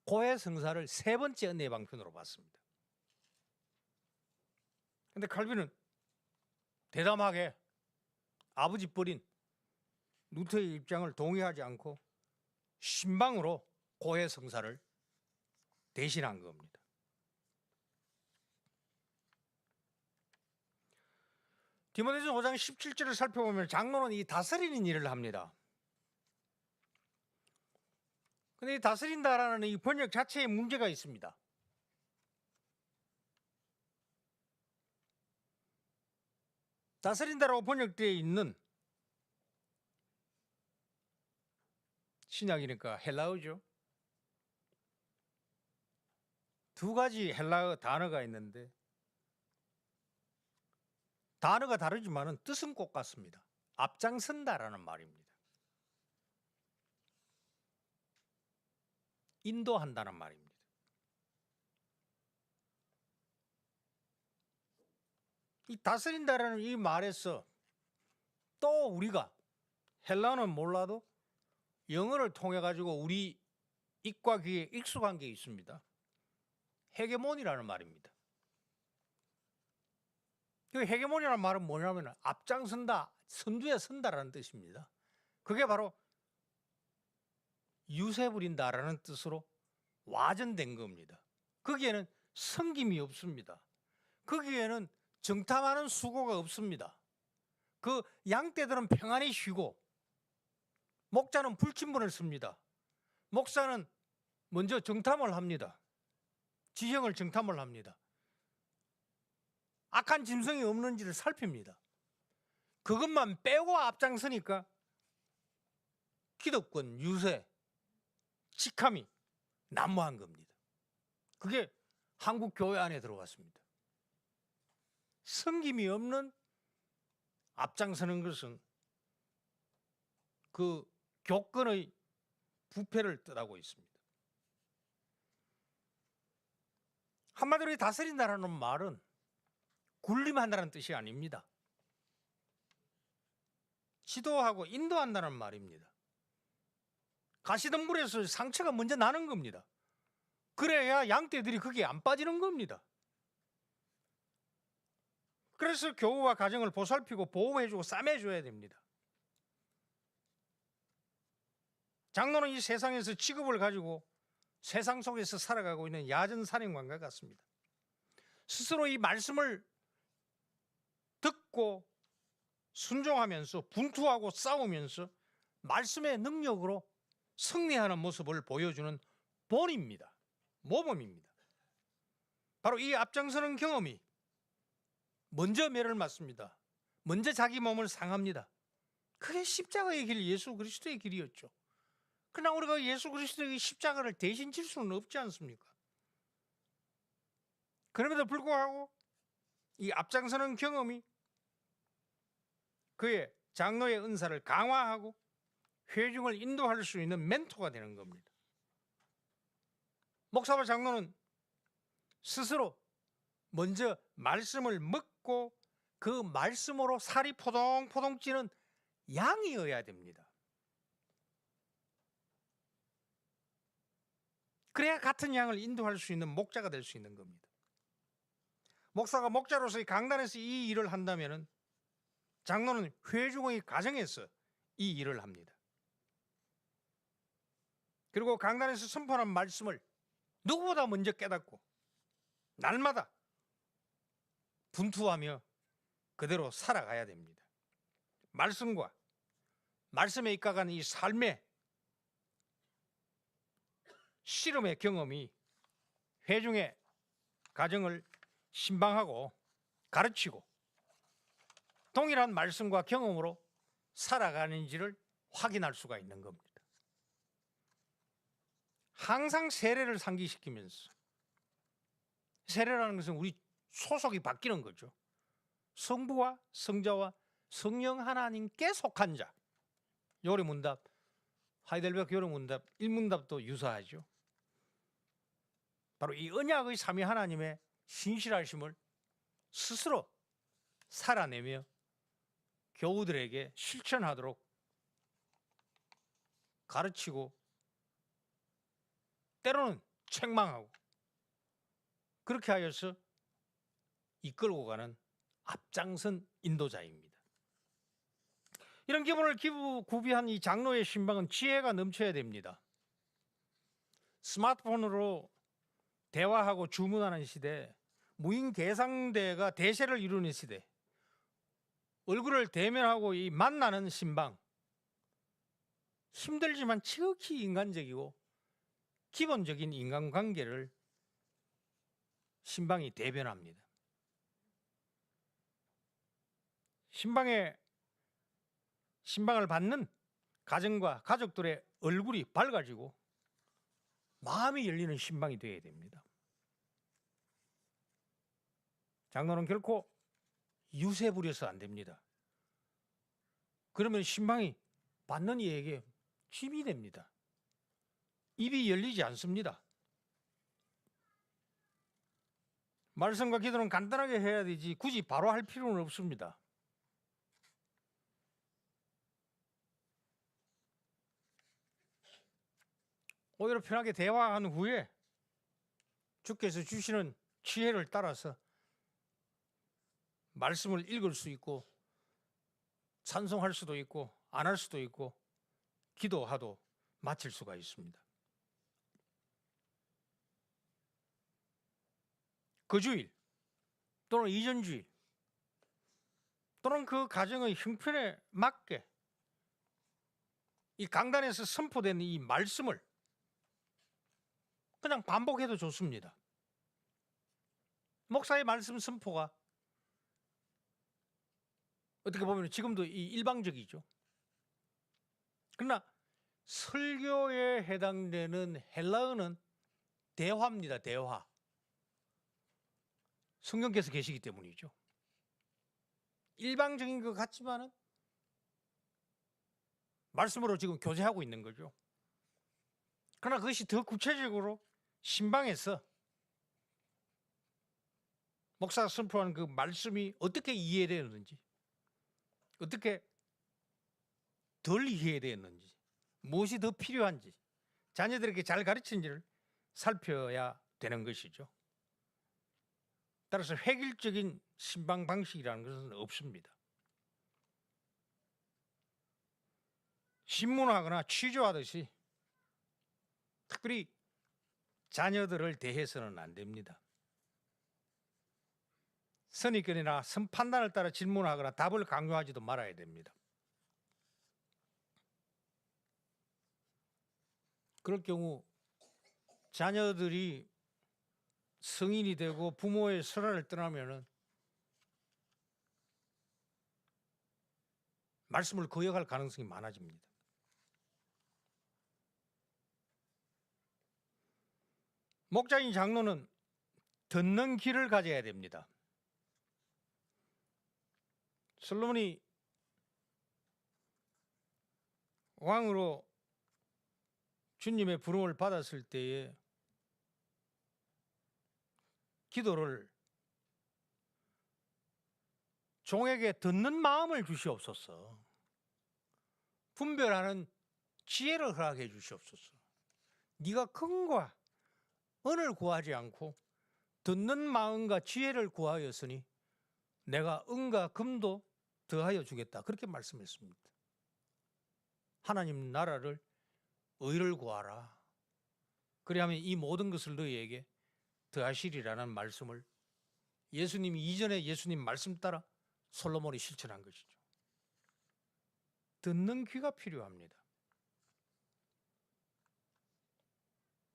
고해 성사를 세 번째 은혜의 방편으로 봤습니다. 근데 칼빈은 대담하게 아버지 버린 루터의 입장을 동의하지 않고 신방으로 고해 성사를 대신한 겁니다. 디모데전서 5장 17절을 살펴보면 장로는 이 다스리는 일을 합니다. 근데 이 다스린다라는 이 번역 자체에 문제가 있습니다. 다스린다라고 번역되어 있는 신약이니까 헬라어죠. 두 가지 헬라어 단어가 있는데 단어가 다르지만 뜻은 꼭 같습니다. 앞장선다라는 말입니다. 인도한다는 말입니다. 이 다스린다라는 이 말에서 또 우리가 헬라어는 몰라도 영어를 통해 가지고 우리 입과 귀에 익숙한 게 있습니다. 헤게몬이라는 말입니다. 그 헤게몬이라는 말은 뭐냐면 앞장선다, 선두에 선다라는 뜻입니다. 그게 바로 유세 부린다라는 뜻으로 와전된 겁니다. 거기에는 섬김이 없습니다. 거기에는 정탐하는 수고가 없습니다. 그 양떼들은 평안히 쉬고 목자는 불침번을 씁니다. 목사는 먼저 정탐을 합니다. 지형을 정탐을 합니다. 악한 짐승이 없는지를 살핍니다. 그것만 빼고 앞장서니까 기득권, 유세, 직함이 난무한 겁니다. 그게 한국 교회 안에 들어왔습니다. 섬김이 없는 앞장서는 것은 그 교권의 부패를 뜻하고 있습니다. 한마디로 다스린다라는 말은 군림한다는 뜻이 아닙니다. 지도하고 인도한다는 말입니다. 가시던 물에서 상처가 먼저 나는 겁니다. 그래야 양떼들이 거기에 안 빠지는 겁니다. 그래서 교우와 가정을 보살피고 보호해주고 싸매줘야 됩니다. 장로는 이 세상에서 직업을 가지고 세상 속에서 살아가고 있는 야전 사령관과 같습니다. 스스로 이 말씀을 듣고 순종하면서 분투하고 싸우면서 말씀의 능력으로 승리하는 모습을 보여주는 본입니다. 모범입니다. 바로 이 앞장서는 경험이 먼저 매를 맞습니다. 먼저 자기 몸을 상합니다. 그게 십자가의 길, 예수 그리스도의 길이었죠. 그러나 우리가 예수 그리스도의 십자가를 대신 질 수는 없지 않습니까? 그럼에도 불구하고 이 앞장서는 경험이 그의 장로의 은사를 강화하고 회중을 인도할 수 있는 멘토가 되는 겁니다. 목사와 장로는 스스로 먼저 말씀을 먹고 그 말씀으로 살이 포동포동 찌는 양이어야 됩니다. 그래야 같은 양을 인도할 수 있는 목자가 될 수 있는 겁니다. 목사가 목자로서의 강단에서 이 일을 한다면 장로는 회중의 가정에서 이 일을 합니다. 그리고 강단에서 선포하는 말씀을 누구보다 먼저 깨닫고 날마다 분투하며 그대로 살아가야 됩니다. 말씀과 말씀에 입각한 이 삶의 씨름의 경험이 회중의 가정을 신방하고 가르치고 동일한 말씀과 경험으로 살아가는지를 확인할 수가 있는 겁니다. 항상 세례를 상기시키면서, 세례라는 것은 우리 소속이 바뀌는 거죠. 성부와 성자와 성령 하나님께 속한 자. 요리문답, 하이델베르크 요리문답 1문답도 유사하죠. 바로 이 언약의 삼위 하나님의 신실하심을 스스로 살아내며 교우들에게 실천하도록 가르치고 때로는 책망하고 그렇게 하여서 이끌고 가는 앞장선 인도자입니다. 이런 기본을 구비한 이 장로의 신방은 지혜가 넘쳐야 됩니다. 스마트폰으로 대화하고 주문하는 시대, 무인 계산대가 대세를 이루는 시대, 얼굴을 대면하고 이 만나는 신방, 힘들지만 지극히 인간적이고 기본적인 인간관계를 신방이 대변합니다. 신방을 받는 가정과 가족들의 얼굴이 밝아지고 마음이 열리는 신방이 되어야 됩니다. 장로는 결코 유세 부려서 안 됩니다. 그러면 신방이 받는 이에게 힘이 됩니다. 입이 열리지 않습니다. 말씀과 기도는 간단하게 해야 되지 굳이 바로 할 필요는 없습니다. 오히려 편하게 대화한 후에 주께서 주시는 지혜를 따라서 말씀을 읽을 수 있고 찬송할 수도 있고 안 할 수도 있고 기도하도 마칠 수가 있습니다. 그 주일 또는 이전 주일 또는 그 가정의 형편에 맞게 이 강단에서 선포된 이 말씀을 그냥 반복해도 좋습니다. 목사의 말씀 선포가 어떻게 보면 지금도 이 일방적이죠. 그러나 설교에 해당되는 헬라어는 대화입니다. 대화. 성령께서 계시기 때문이죠. 일방적인 것 같지만은 말씀으로 지금 교제하고 있는 거죠. 그러나 그것이 더 구체적으로 신방에서 목사가 선포하는 그 말씀이 어떻게 이해되었는지, 어떻게 덜 이해되었는지, 무엇이 더 필요한지, 자녀들에게 잘 가르치는지를 살펴야 되는 것이죠. 따라서 획일적인 신방 방식이라는 것은 없습니다. 신문하거나 취조하듯이 특별히 자녀들을 대해서는 안 됩니다. 선입견이나 선판단을 따라 질문하거나 답을 강요하지도 말아야 됩니다. 그럴 경우 자녀들이 성인이 되고 부모의 설화를 떠나면은 말씀을 거역할 가능성이 많아집니다. 목자인 장로는 듣는 귀를 가져야 됩니다. 솔로몬이 왕으로 주님의 부름을 받았을 때에 기도를 종에게 듣는 마음을 주시옵소서, 분별하는 지혜를 허락해 주시옵소서. 네가 금과 은을 구하지 않고 듣는 마음과 지혜를 구하였으니 내가 은과 금도 더하여 주겠다. 그렇게 말씀했습니다. 하나님 나라를, 의를 구하라. 그리하면 이 모든 것을 너희에게 더하시리라는 말씀을 예수님이 이전에 예수님 말씀 따라 솔로몬이 실천한 것이죠. 듣는 귀가 필요합니다.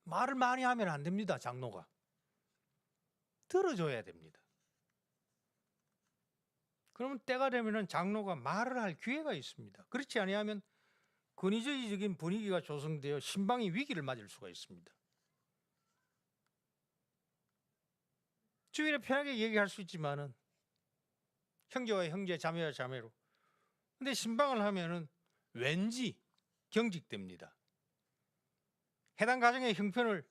말을 많이 하면 안 됩니다. 장로가 들어줘야 됩니다. 그러면 때가 되면 장로가 말을 할 기회가 있습니다. 그렇지 아니하면 권위주의적인 분위기가 조성되어 신방이 위기를 맞을 수가 있습니다. 주일에 편하게 얘기할 수 있지만은 형제와 형제, 자매와 자매로. 근데 신방을 하면은 왠지 경직됩니다. 해당 가정의 형편을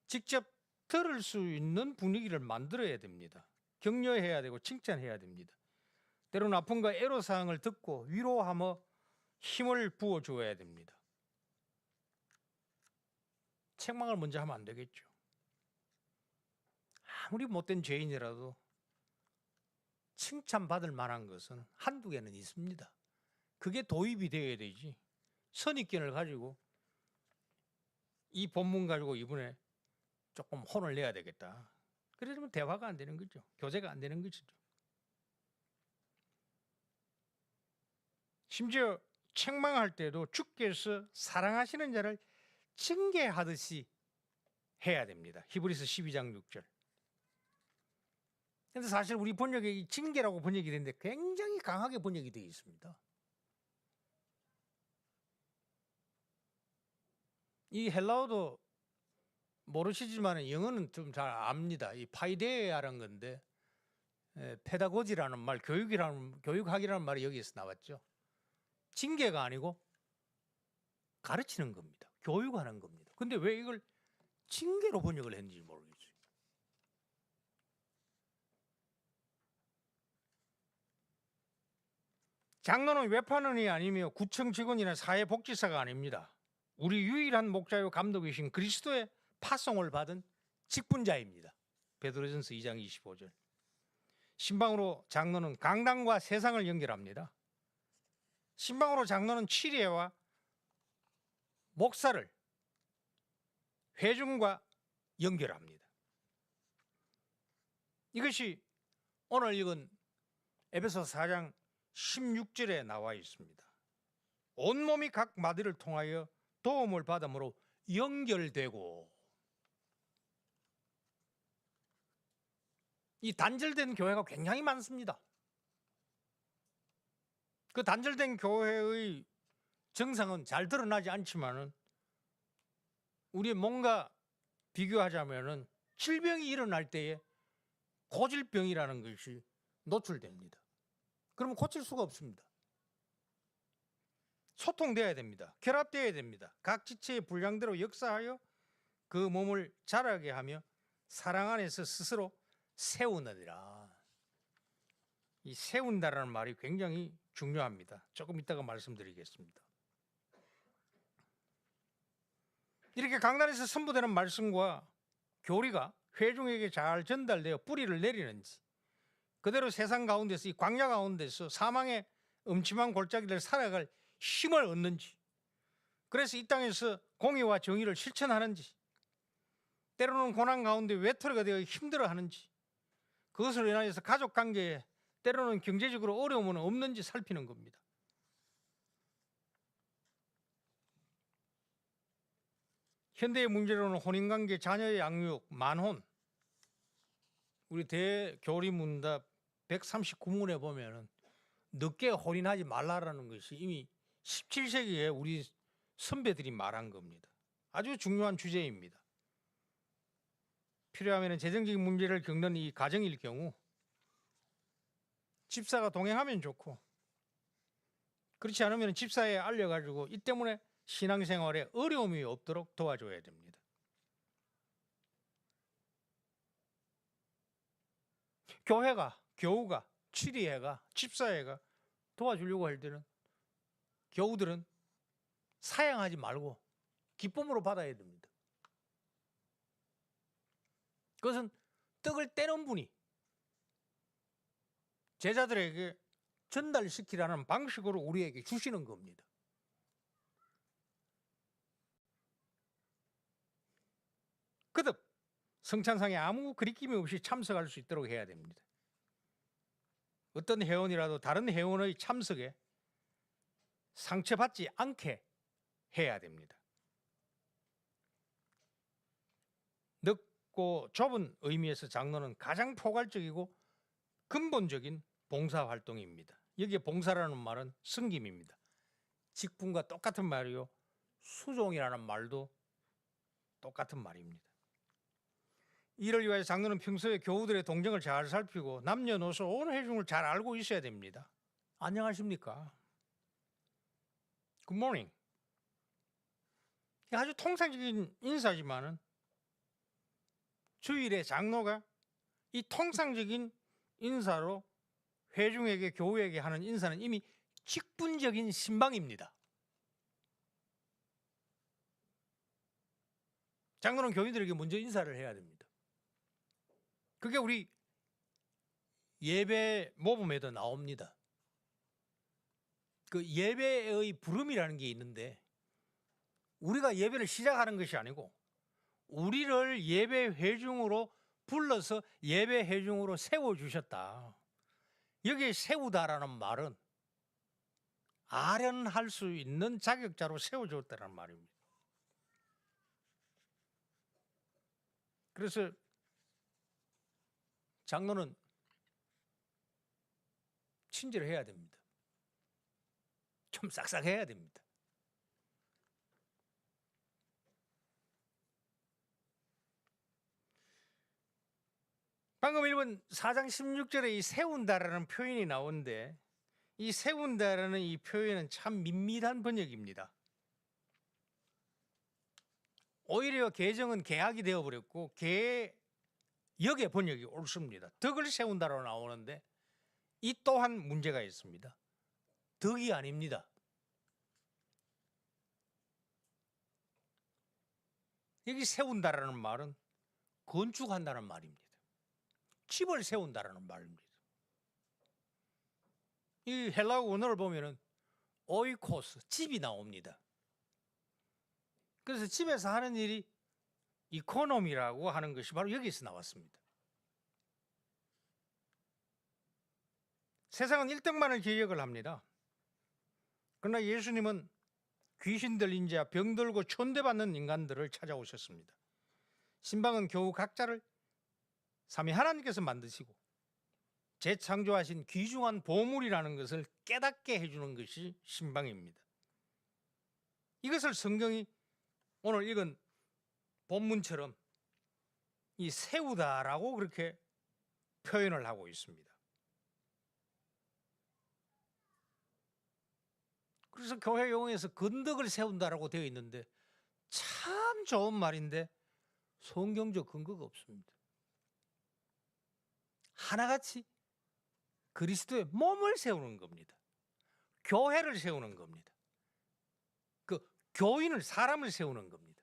직접 들을 수 있는 분위기를 만들어야 됩니다. 격려해야 되고 칭찬해야 됩니다. 때로는 아픔과 애로사항을 듣고 위로하며 힘을 부어줘야 됩니다. 책망을 먼저 하면 안 되겠죠. 아무리 못된 죄인이라도 칭찬받을 만한 것은 한두 개는 있습니다. 그게 도입이 되어야 되지. 선입견을 가지고 이 본문 가지고 이번에 조금 혼을 내야 되겠다. 그러면 대화가 안 되는 거죠. 교제가 안 되는 것이죠. 심지어 책망할 때도 주께서 사랑하시는 자를 징계하듯이 해야 됩니다. 히브리서 12장 6절. 근데 사실 우리 번역에 이 징계라고 번역이 되는데 굉장히 강하게 번역이 되어 있습니다. 이 헬라어도 모르시지만 영어는 좀 잘 압니다. 이 파이데아라는 건데 페다고지라는 말, 교육학이라는 말이 여기에서 나왔죠. 징계가 아니고 가르치는 겁니다. 교육하는 겁니다. 근데 왜 이걸 징계로 번역을 했는지 모르겠어요. 장로는 외판원이 아니며 구청 직원이나 사회복지사가 아닙니다. 우리 유일한 목자요 감독이신 그리스도의 파송을 받은 직분자입니다. 베드로전서 2장 25절. 신방으로 장로는 강단과 세상을 연결합니다. 신방으로 장로는 치리회와 목사를 회중과 연결합니다. 이것이 오늘 읽은 에베소 4장 16절에 나와 있습니다. 온몸이 각 마디를 통하여 도움을 받음으로 연결되고, 이 단절된 교회가 굉장히 많습니다. 그 단절된 교회의 정상은 잘 드러나지 않지만은 우리 뭔가 비교하자면은 질병이 일어날 때에 고질병이라는 것이 노출됩니다. 그러면 고칠 수가 없습니다. 소통돼야 됩니다. 결합돼야 됩니다. 각 지체의 분량대로 역사하여 그 몸을 자라게 하며 사랑 안에서 스스로 세우느니라. 이 세운다라는 말이 굉장히 중요합니다. 조금 이따가 말씀드리겠습니다. 이렇게 강단에서 선포되는 말씀과 교리가 회중에게 잘 전달되어 뿌리를 내리는지, 그대로 세상 가운데서, 이 광야 가운데서 사망의 음침한 골짜기를 살아갈 힘을 얻는지, 그래서 이 땅에서 공의와 정의를 실천하는지, 때로는 고난 가운데 외톨이가 되어 힘들어하는지, 그것으로 인하여서 가족관계에 때로는 경제적으로 어려움은 없는지 살피는 겁니다. 현대의 문제로는 혼인관계, 자녀의 양육, 만혼, 우리 대교리문답 139문에 보면은 늦게 혼인하지 말라라는 것이 이미 17세기에 우리 선배들이 말한 겁니다. 아주 중요한 주제입니다. 필요하면 재정적인 문제를 겪는 이 가정일 경우 집사가 동행하면 좋고, 그렇지 않으면 집사에 알려가지고 이 때문에 신앙생활에 어려움이 없도록 도와줘야 됩니다. 교회가, 교우가, 치리회가, 집사회가 도와주려고 할 때는 교우들은 사양하지 말고 기쁨으로 받아야 됩니다. 그것은 떡을 떼는 분이 제자들에게 전달시키라는 방식으로 우리에게 주시는 겁니다. 거듭 성찬상에 아무 거리낌이 없이 참석할 수 있도록 해야 됩니다. 어떤 회원이라도 다른 회원의 참석에 상처받지 않게 해야 됩니다. 넓고 좁은 의미에서 장로는 가장 포괄적이고 근본적인 봉사활동입니다. 여기에 봉사라는 말은 섬김입니다. 직분과 똑같은 말이요, 수종이라는 말도 똑같은 말입니다. 이를 위하여 장로는 평소에 교우들의 동정을 잘 살피고 남녀노소 온 회중을 잘 알고 있어야 됩니다. 안녕하십니까? Good morning. 아주 통상적인 인사지만은 주일에 장로가 이 통상적인 인사로 회중에게 교우에게 하는 인사는 이미 직분적인 신방입니다. 장로는 교인들에게 먼저 인사를 해야 됩니다. 그게 우리 예배 모범에도 나옵니다. 그 예배의 부름이라는 게 있는데 우리가 예배를 시작하는 것이 아니고 우리를 예배 회중으로 불러서 예배 회중으로 세워주셨다. 여기에 세우다라는 말은 아련할 수 있는 자격자로 세워줬다는 말입니다. 그래서 장로는 친절해야 됩니다. 좀 싹싹해야 됩니다. 방금 읽은 4장 16절에 이 세운다라는 표현이 나오는데 이 세운다라는 이 표현은 참 밋밋한 번역입니다. 오히려 개정은 개학이 되어버렸고 개역의 번역이 옳습니다. 덕을 세운다로 나오는데 이 또한 문제가 있습니다. 덕이 아닙니다. 여기 세운다라는 말은 건축한다는 말입니다. 집을 세운다라는 말입니다. 이 헬라어 원어를 보면은 오이코스, 집이 나옵니다. 그래서 집에서 하는 일이 이코노미라고 하는 것이 바로 여기서 나왔습니다. 세상은 1등만을 기억을 합니다. 그러나 예수님은 귀신 들린 자, 병들고 천대받는 인간들을 찾아오셨습니다. 신방은 겨우 각자를 삼위 하나님께서 만드시고 재창조하신 귀중한 보물이라는 것을 깨닫게 해주는 것이 신방입니다. 이것을 성경이 오늘 읽은 본문처럼 이 세우다라고 그렇게 표현을 하고 있습니다. 그래서 교회 용어에서 건덕을 세운다라고 되어 있는데 참 좋은 말인데 성경적 근거가 없습니다. 하나같이 그리스도의 몸을 세우는 겁니다. 교회를 세우는 겁니다. 그 교인을, 사람을 세우는 겁니다.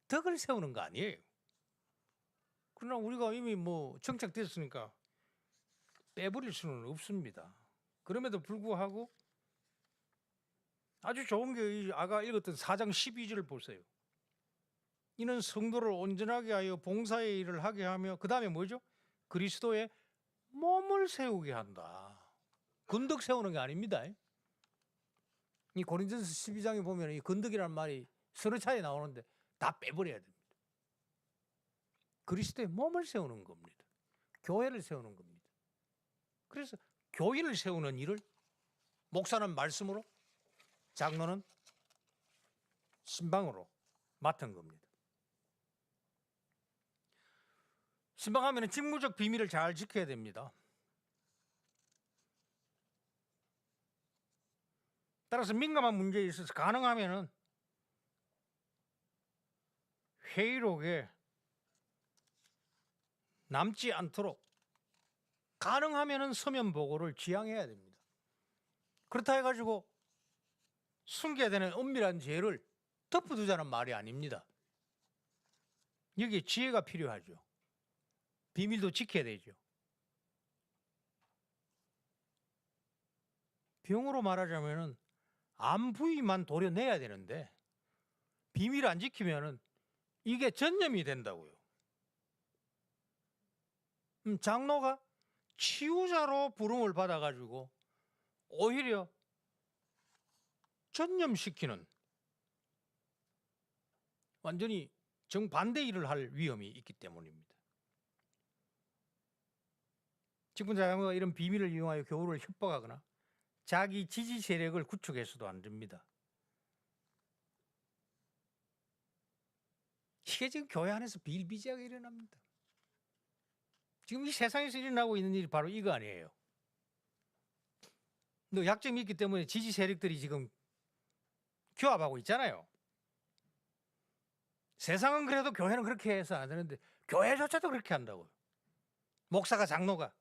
덕을 세우는 거 아니에요. 그러나 우리가 이미 정착됐으니까 빼버릴 수는 없습니다. 그럼에도 불구하고 아주 좋은 게 아까 읽었던 4장 12절을 보세요. 이는 성도를 온전하게 하여 봉사의 일을 하게 하며 그 다음에 뭐죠? 그리스도의 몸을 세우게 한다. 건덕 세우는 게 아닙니다. 이 고린도전서 12장에 보면 이 건덕이라는 말이 서너 차례 나오는데 다 빼버려야 됩니다. 그리스도의 몸을 세우는 겁니다. 교회를 세우는 겁니다. 그래서 교인을 세우는 일을 목사는 말씀으로, 장로는 신방으로 맡은 겁니다. 신방하면 직무적 비밀을 잘 지켜야 됩니다. 따라서 민감한 문제에 있어서 가능하면 회의록에 남지 않도록 가능하면 서면 보고를 지향해야 됩니다. 그렇다 해가지고 숨겨야 되는 엄밀한 죄를 덮어두자는 말이 아닙니다. 여기에 지혜가 필요하죠. 비밀도 지켜야 되죠. 병으로 말하자면 암 부위만 도려내야 되는데 비밀 안 지키면 이게 전염이 된다고요. 장로가 치유자로 부름을 받아가지고 오히려 전염시키는 완전히 정반대 일을 할 위험이 있기 때문입니다. 직분자가 이런 비밀을 이용하여 교우를 협박하거나 자기 지지 세력을 구축해서도 안 됩니다. 이게 지금 교회 안에서 비일비재하게 일어납니다. 지금 이 세상에서 일어나고 있는 일이 바로 이거 아니에요. 너 약점이 있기 때문에 지지 세력들이 지금 규합하고 있잖아요. 세상은 그래도 교회는 그렇게 해서 안 되는데 교회조차도 그렇게 한다고요. 목사가, 장로가.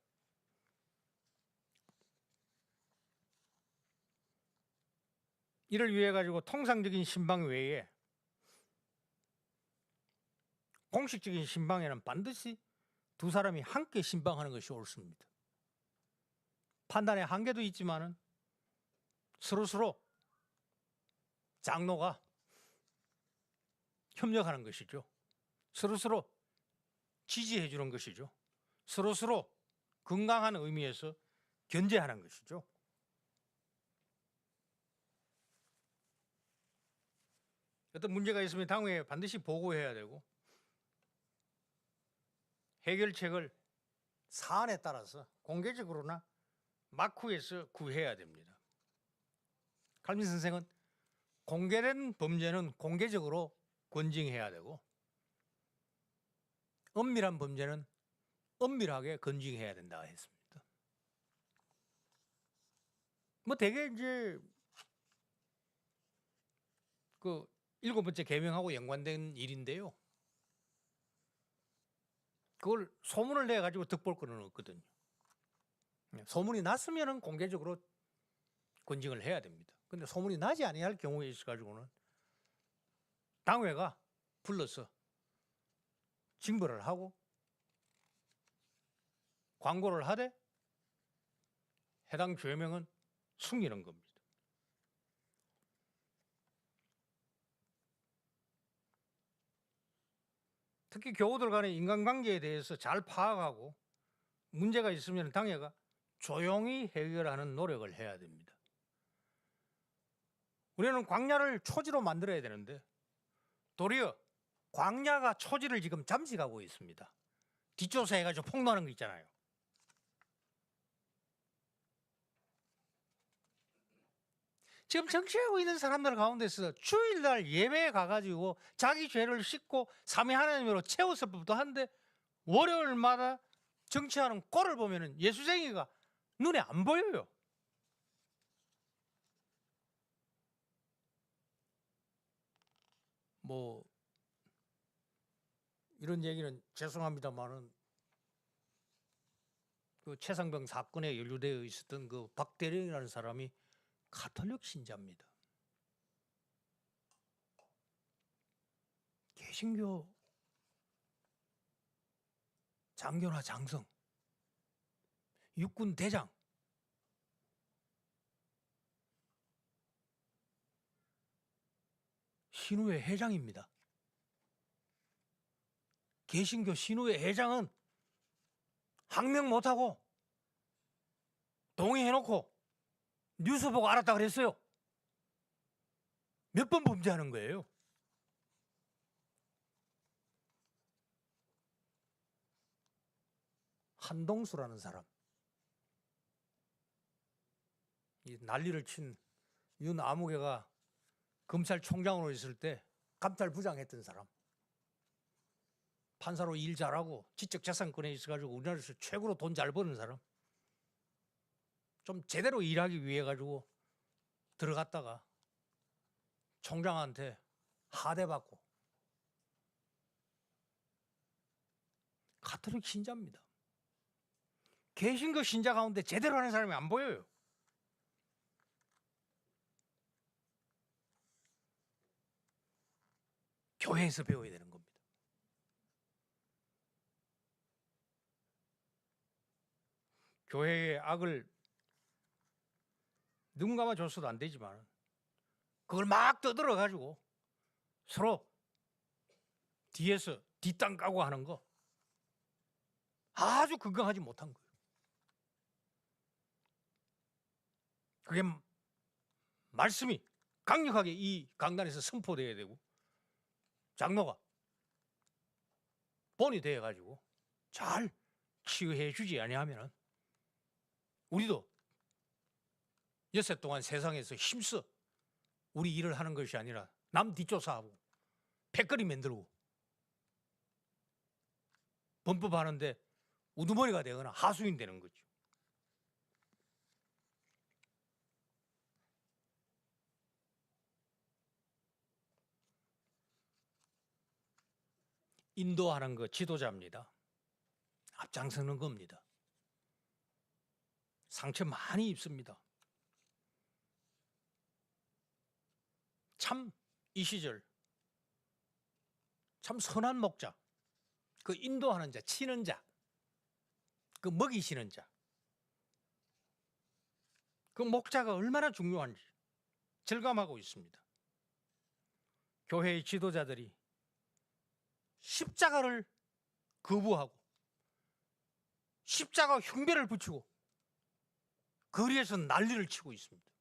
이를 위해 가지고 통상적인 신방 외에 공식적인 신방에는 반드시 두 사람이 함께 신방하는 것이 옳습니다. 판단의 한계도 있지만은 서로서로 장로가 협력하는 것이죠. 서로서로 지지해 주는 것이죠. 서로서로 건강한 의미에서 견제하는 것이죠. 어떤 문제가 있으면 당회에 반드시 보고해야 되고 해결책을 사안에 따라서 공개적으로나 마쿠에서 구해야 됩니다. 칼빈 선생은 공개된 범죄는 공개적으로 건징해야 되고 엄밀한 범죄는 엄밀하게 건징해야 된다 했습니다. 뭐 대개 이제 그 7번째 계명하고 연관된 일인데요. 그걸 소문을 내 가지고 득볼 거는 없거든요. 소문이 났으면은 공개적으로 건징을 해야 됩니다. 근데 소문이 나지 아니할 경우에 있어 가지고는 당회가 불러서 징벌을 하고 광고를 하되 해당 죄명은 숨기는 겁니다. 특히 교우들 간의 인간관계에 대해서 잘 파악하고 문제가 있으면 당회가 조용히 해결하는 노력을 해야 됩니다. 우리는 광야를 초지로 만들어야 되는데 도리어 광야가 초지를 지금 잠식하고 있습니다. 뒷조사해가지고 폭로하는 거 있잖아요. 지금 정치하고 있는 사람들 가운데서 주일날 예배에 가가지고 자기 죄를 씻고 삼위 하나님으로 채웠을 법도 한데 월요일마다 정치하는 꼴을 보면은 예수쟁이가 눈에 안 보여요. 뭐 이런 얘기는 죄송합니다만은 그 최상병 사건에 연루되어 있었던 그 박대령이라는 사람이 가톨릭 신자입니다. 개신교 장교나 장성, 육군 대장, 신우회 회장입니다. 개신교 신우회 회장은 항명 못하고 동의해놓고 뉴스 보고 알았다 그랬어요. 몇 번 범죄하는 거예요. 한동수라는 사람, 이 난리를 친 윤아무개가 검찰총장으로 있을 때 감찰부장했던 사람, 판사로 일 잘하고 지적재산권에 있어가지고 우리나라에서 최고로 돈 잘 버는 사람, 좀 제대로 일하기 위해 가지고 들어갔다가 총장한테 하대받고 가톨릭 신자입니다. 개신교 신자 가운데 제대로 하는 사람이 안 보여요. 교회에서 배워야 되는 겁니다. 교회의 악을 눈 감아줘서도 안 되지만 그걸 막 떠들어 가지고 서로 뒤에서 뒷땅 까고 하는 거 아주 건강하지 못한 거예요. 그게 말씀이 강력하게 이 강단에서 선포되어야 되고 장로가 본이 되어 가지고 잘 치유해 주지 아니하면 우리도 엿새 동안 세상에서 힘써 우리 일을 하는 것이 아니라 남 뒷조사하고 패거리 만들고 범법하는데 우두머리가 되거나 하수인 되는 거죠. 인도하는 거 지도자입니다. 앞장서는 겁니다. 상처 많이 입습니다. 참 이 시절 참 선한 목자, 그 인도하는 자, 치는 자, 그 먹이시는 자, 그 목자가 얼마나 중요한지 절감하고 있습니다. 교회의 지도자들이 십자가를 거부하고 십자가 흉배를 붙이고 거리에서 난리를 치고 있습니다.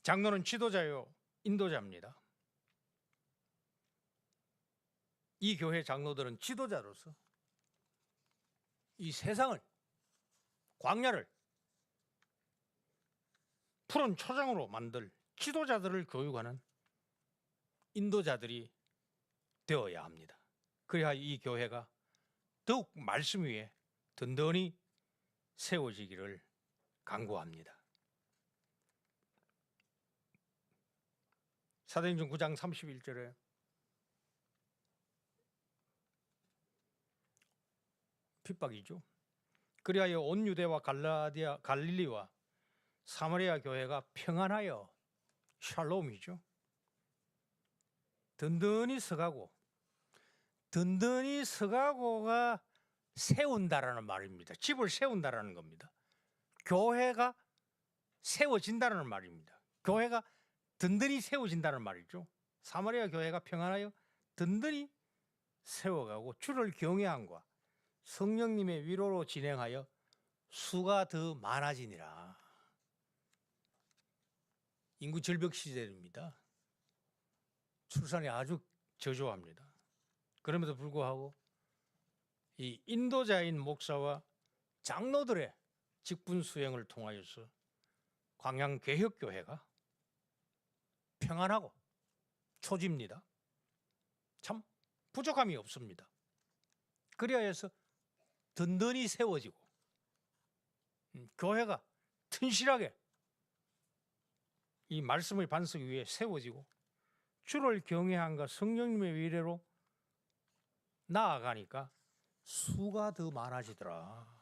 장로는 지도자요, 인도자입니다. 이 교회 장로들은 지도자로서 이 세상을, 광야를 푸른 초장으로 만들 지도자들을 교육하는 인도자들이 되어야 합니다. 그래야 이 교회가 더욱 말씀 위에 든든히 세워지기를 간구합니다. 사도행전 9장 31절에 핍박이죠. 그리하여 온 유대와 갈릴리와 사마리아 교회가 평안하여, 샬롬이죠. 든든히 서가고가 세운다라는 말입니다. 집을 세운다라는 겁니다. 교회가 세워진다는 말입니다. 교회가 든든히 세워진다는 말이죠. 사마리아 교회가 평안하여 든든히 세워가고 주를 경외함과 성령님의 위로로 진행하여 수가 더 많아지니라. 인구 절벽 시대입니다. 출산이 아주 저조합니다. 그럼에도 불구하고 이 인도자인 목사와 장로들의 직분 수행을 통하여서 광양개혁교회가 평안하고 초집니다. 참 부족함이 없습니다. 그래야 해서 든든히 세워지고 교회가 튼실하게 이 말씀의 반석 위에 세워지고 주를 경외함과 성령님의 위례로 나아가니까 수가 더 많아지더라.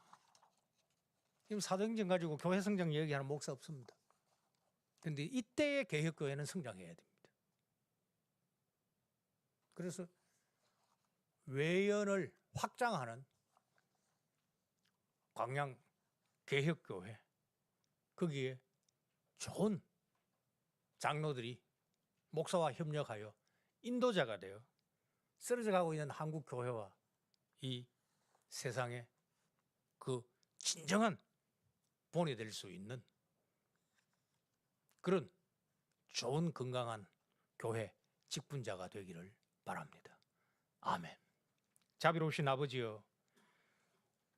지금 사도행전 가지고 교회 성장 얘기하는 목사 없습니다. 그런데 이때의 개혁교회는 성장해야 됩니다. 그래서 외연을 확장하는 광양 개혁교회, 거기에 좋은 장로들이 목사와 협력하여 인도자가 되어 쓰러져가고 있는 한국 교회와 이 세상에 그 진정한 본이 될 수 있는 그런 좋은 건강한 교회 직분자가 되기를 바랍니다. 아멘. 자비로우신 아버지여,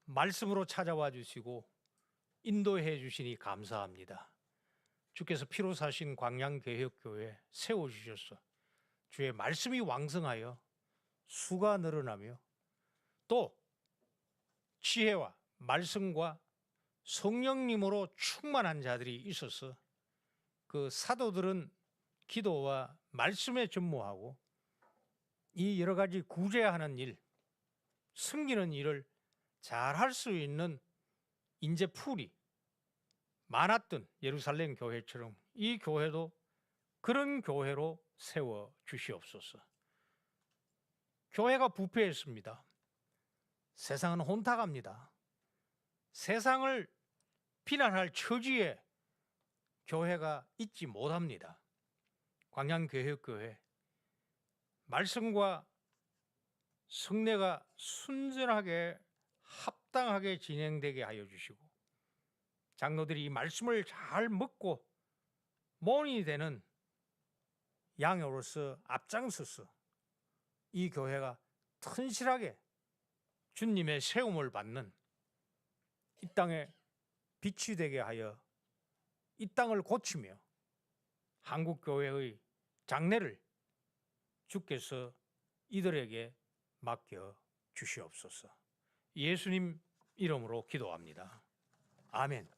말씀으로 찾아와 주시고 인도해 주시니 감사합니다. 주께서 피로 사신 광양개혁교회 세워주셔서 주의 말씀이 왕성하여 수가 늘어나며 또 지혜와 말씀과 성령님으로 충만한 자들이 있어서 그 사도들은 기도와 말씀에 전무하고 이 여러 가지 구제하는 일, 섬기는 일을 잘 할 수 있는 인재풀이 많았던 예루살렘 교회처럼 이 교회도 그런 교회로 세워 주시옵소서. 교회가 부패했습니다. 세상은 혼탁합니다. 세상을 비난할 처지에 교회가 있지 못합니다. 광양개혁교회, 말씀과 성례가 순전하게 합당하게 진행되게 하여 주시고 장로들이 이 말씀을 잘 먹고 본이 되는 양으로서 앞장서서 이 교회가 튼실하게 주님의 세움을 받는 이 땅에 빛이 되게 하여 이 땅을 고치며 한국교회의 장래를 주께서 이들에게 맡겨 주시옵소서. 예수님 이름으로 기도합니다. 아멘.